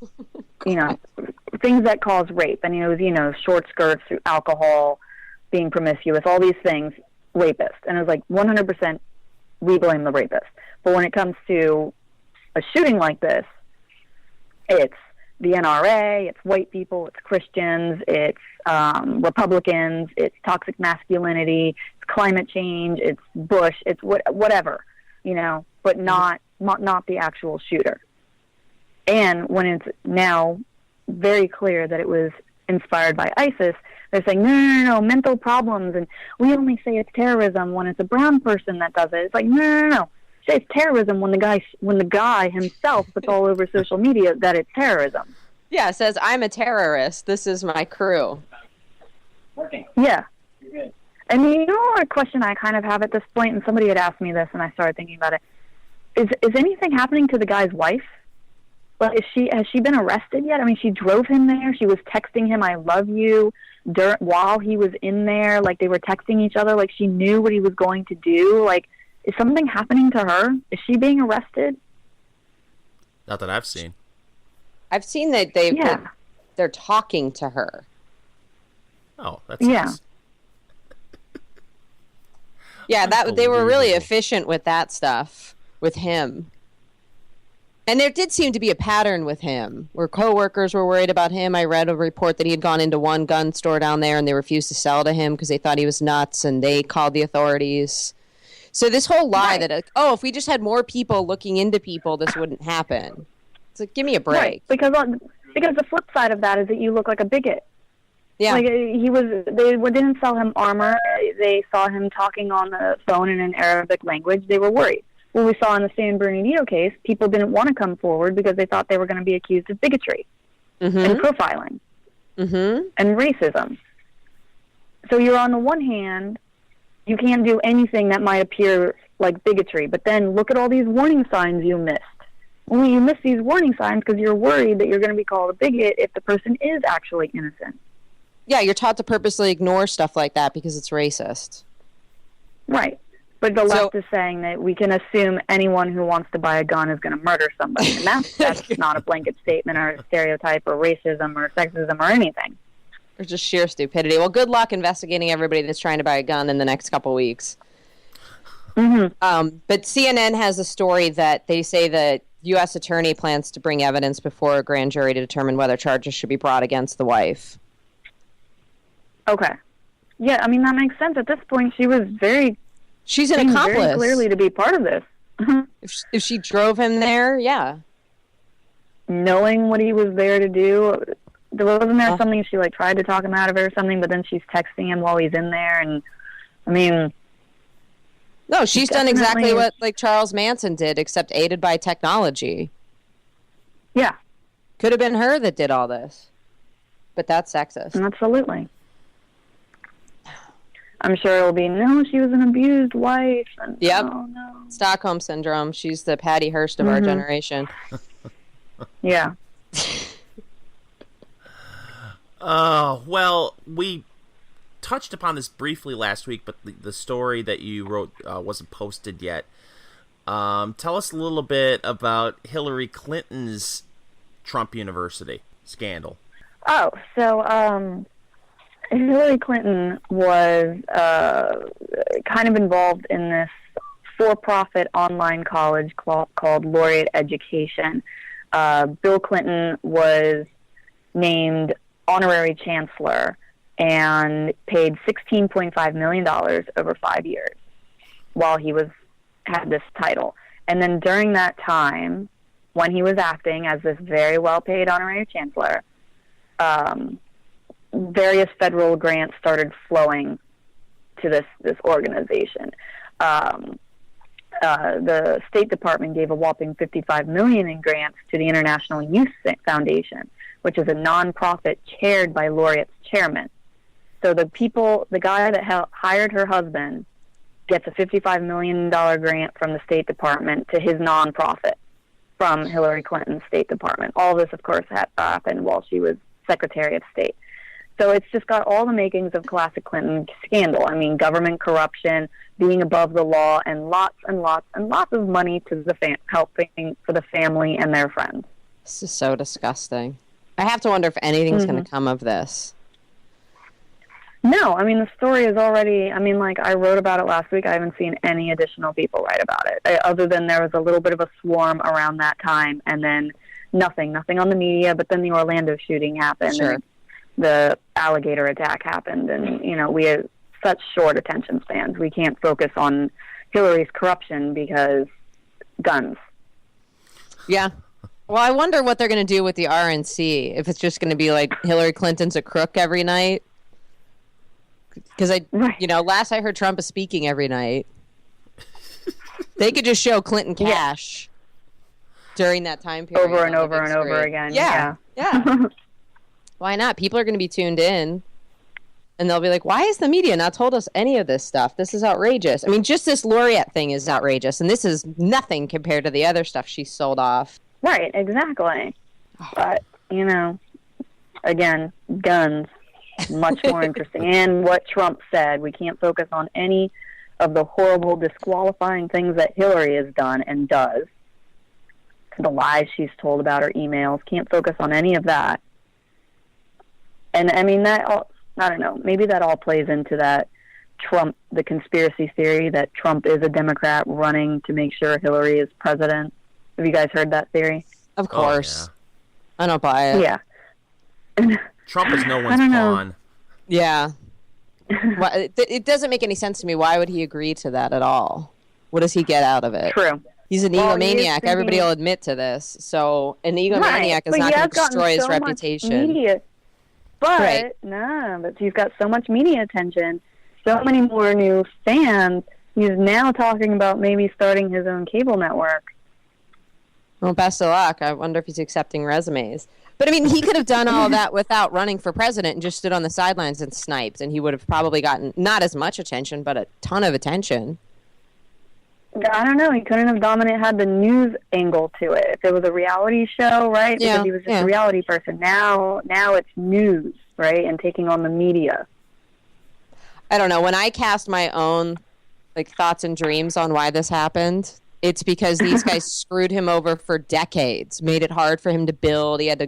things that cause rape. And it was short skirts, alcohol, being promiscuous, all these things, rapist. And it was like 100% we blame the rapist. But when it comes to a shooting like this, it's the NRA, it's white people, it's Christians, it's Republicans, it's toxic masculinity, it's climate change, it's Bush, it's whatever, but not the actual shooter. And when it's now very clear that it was inspired by ISIS, they're saying, no, mental problems, and we only say it's terrorism when it's a brown person that does it. It's like, no. Say it's terrorism when the guy himself puts all over social media that it's terrorism. Yeah, it says, I'm a terrorist. This is my crew. Working. Yeah. You're good. And a question I kind of have at this point, and somebody had asked me this, and I started thinking about it, is anything happening to the guy's wife? Like, has she been arrested yet? I mean, she drove him there. She was texting him, I love you, while he was in there. Like, they were texting each other. Like, she knew what he was going to do. Like, is something happening to her? Is she being arrested? Not that I've seen. I've seen that they're talking to her. Oh, that's yeah. nice. Yeah, they were really efficient with that stuff with him. And there did seem to be a pattern with him where coworkers were worried about him. I read a report that he had gone into one gun store down there and they refused to sell to him because they thought he was nuts, and they called the authorities. So this whole lie that, if we just had more people looking into people, this wouldn't happen. It's like, give me a break. Right, because the flip side of that is that you look like a bigot. Yeah. Like, they didn't sell him armor. They saw him talking on the phone in an Arabic language. They were worried. What we saw in the San Bernardino case, people didn't want to come forward because they thought they were going to be accused of bigotry and profiling and racism. So you're, on the one hand, you can't do anything that might appear like bigotry, but then look at all these warning signs you missed. Well, you miss these warning signs because you're worried that you're going to be called a bigot if the person is actually innocent. Yeah, you're taught to purposely ignore stuff like that because it's racist. Right. But the left is saying that we can assume anyone who wants to buy a gun is going to murder somebody. And that's not a blanket statement or a stereotype or racism or sexism or anything. Or just sheer stupidity. Well, good luck investigating everybody that's trying to buy a gun in the next couple weeks. But CNN has a story that they say the U.S. attorney plans to bring evidence before a grand jury to determine whether charges should be brought against the wife. Okay. Yeah, I mean, that makes sense. At this point, she's an accomplice. Very clearly to be part of this. If she drove him there, yeah. Knowing what he was there to do, wasn't there something she tried to talk him out of it or something, but then she's texting him while he's in there, and I mean, no, she's done exactly what Charles Manson did, except aided by technology. Yeah, could have been her that did all this, but that's sexist. Absolutely. I'm sure it'll be, no, she was an abused wife. And, yep. Oh, no. Stockholm Syndrome. She's the Patty Hearst of our generation. Yeah. Well, we touched upon this briefly last week, but the story that you wrote wasn't posted yet. Tell us a little bit about Hillary Clinton's Trump University scandal. Oh, so Hillary Clinton was kind of involved in this for-profit online college called Laureate Education. Bill Clinton was named honorary chancellor and paid $16.5 million over 5 years while he had this title. And then during that time, when he was acting as this very well-paid honorary chancellor, various federal grants started flowing to this organization. The State Department gave a whopping $55 million in grants to the International Youth Foundation, which is a nonprofit chaired by Laureate's chairman. So the guy that hired her husband gets a $55 million grant from the State Department to his nonprofit from Hillary Clinton's State Department. All this, of course, happened while she was Secretary of State. So it's just got all the makings of classic Clinton scandal. I mean, government corruption, being above the law, and lots and lots and lots of money to the helping for the family and their friends. This is so disgusting. I have to wonder if anything's going to come of this. No, I mean, the story is already, I mean, like, I wrote about it last week. I haven't seen any additional people write about it, other than there was a little bit of a swarm around that time, and then nothing on the media, but then the Orlando shooting happened, Sure. and the alligator attack happened, and, you know, we have such short attention spans. We can't focus on Hillary's corruption because guns. Yeah. Well, I wonder what they're going to do with the RNC, if it's just going to be like Hillary Clinton's a crook every night. Because last I heard Trump is speaking every night. They could just show Clinton cash during that time period. Over and over and over again. Yeah. Why not? People are going to be tuned in. And they'll be like, why has the media not told us any of this stuff? This is outrageous. I mean, just this laureate thing is outrageous. And this is nothing compared to the other stuff she sold off. Right, exactly. But, you know, again, guns. Much more interesting. And what Trump said, we can't focus on any of the horrible, disqualifying things that Hillary has done and does. The lies she's told about her emails. Can't focus on any of that. And, I mean, that all, I don't know, maybe that all plays into that Trump, the conspiracy theory that Trump is a Democrat running to make sure Hillary is president. Have you guys heard that theory? Of course. I don't buy it. Yeah. Trump is no one's pawn. Yeah. It doesn't make any sense to me. Why would he agree to that at all? What does he get out of it? True. He's an egomaniac. Everybody will admit to this. So an egomaniac is not going to destroy his reputation. But he's got so much media attention, so many more new fans. He's now talking about maybe starting his own cable network. Well, best of luck. I wonder if he's accepting resumes. But, I mean, he could have done all that without running for president and just stood on the sidelines and sniped, and he would have probably gotten not as much attention, but a ton of attention. I don't know. He couldn't have had the news angle to it. If it was a reality show, right? Yeah, Because he was just a reality person. Now it's news, right? And taking on the media. I don't know. When I cast my own thoughts and dreams on why this happened, it's because these guys screwed him over for decades, made it hard for him to build. He had to,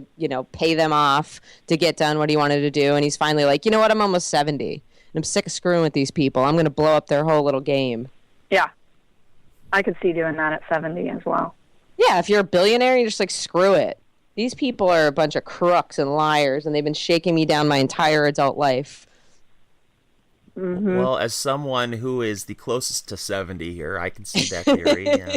pay them off to get done what he wanted to do. And he's finally like, you know what? I'm almost 70. And I'm sick of screwing with these people. I'm going to blow up their whole little game. Yeah. I could see doing that at 70 as well. Yeah. If you're a billionaire, you're just like, screw it. These people are a bunch of crooks and liars, and they've been shaking me down my entire adult life. Mm-hmm. Well, as someone who is the closest to 70 here, I can see that theory. Yeah.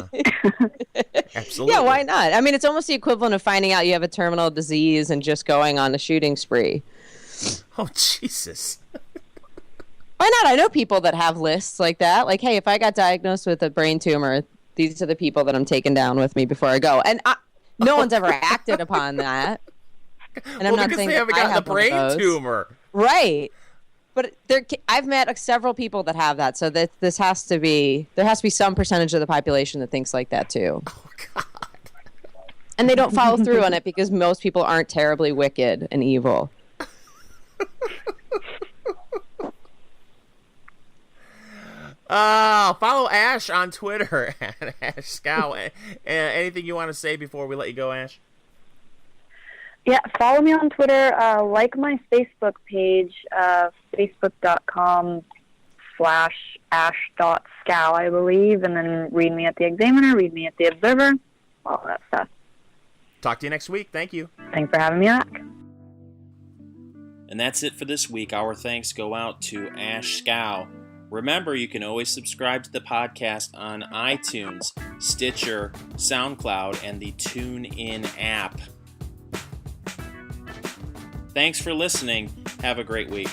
Absolutely. Yeah, why not? I mean, it's almost the equivalent of finding out you have a terminal disease and just going on a shooting spree. Oh, Jesus. Why not? I know people that have lists like that. Like, hey, if I got diagnosed with a brain tumor, these are the people that I'm taking down with me before I go. And no one's ever acted upon that. And I'm not because saying they haven't I gotten have a brain tumor. Right. But I've met several people that have that, so that there has to be some percentage of the population that thinks like that too. Oh God! And they don't follow through on it because most people aren't terribly wicked and evil. Follow Ashe on Twitter at Ashe Schow. Anything you want to say before we let you go, Ashe? Yeah, follow me on Twitter. Like my Facebook page, facebook.com/ash.schow, I believe. And then read me at the Examiner, read me at the Observer, all that stuff. Talk to you next week. Thank you. Thanks for having me back. And that's it for this week. Our thanks go out to Ashe Schow. Remember, you can always subscribe to the podcast on iTunes, Stitcher, SoundCloud, and the TuneIn app. Thanks for listening. Have a great week.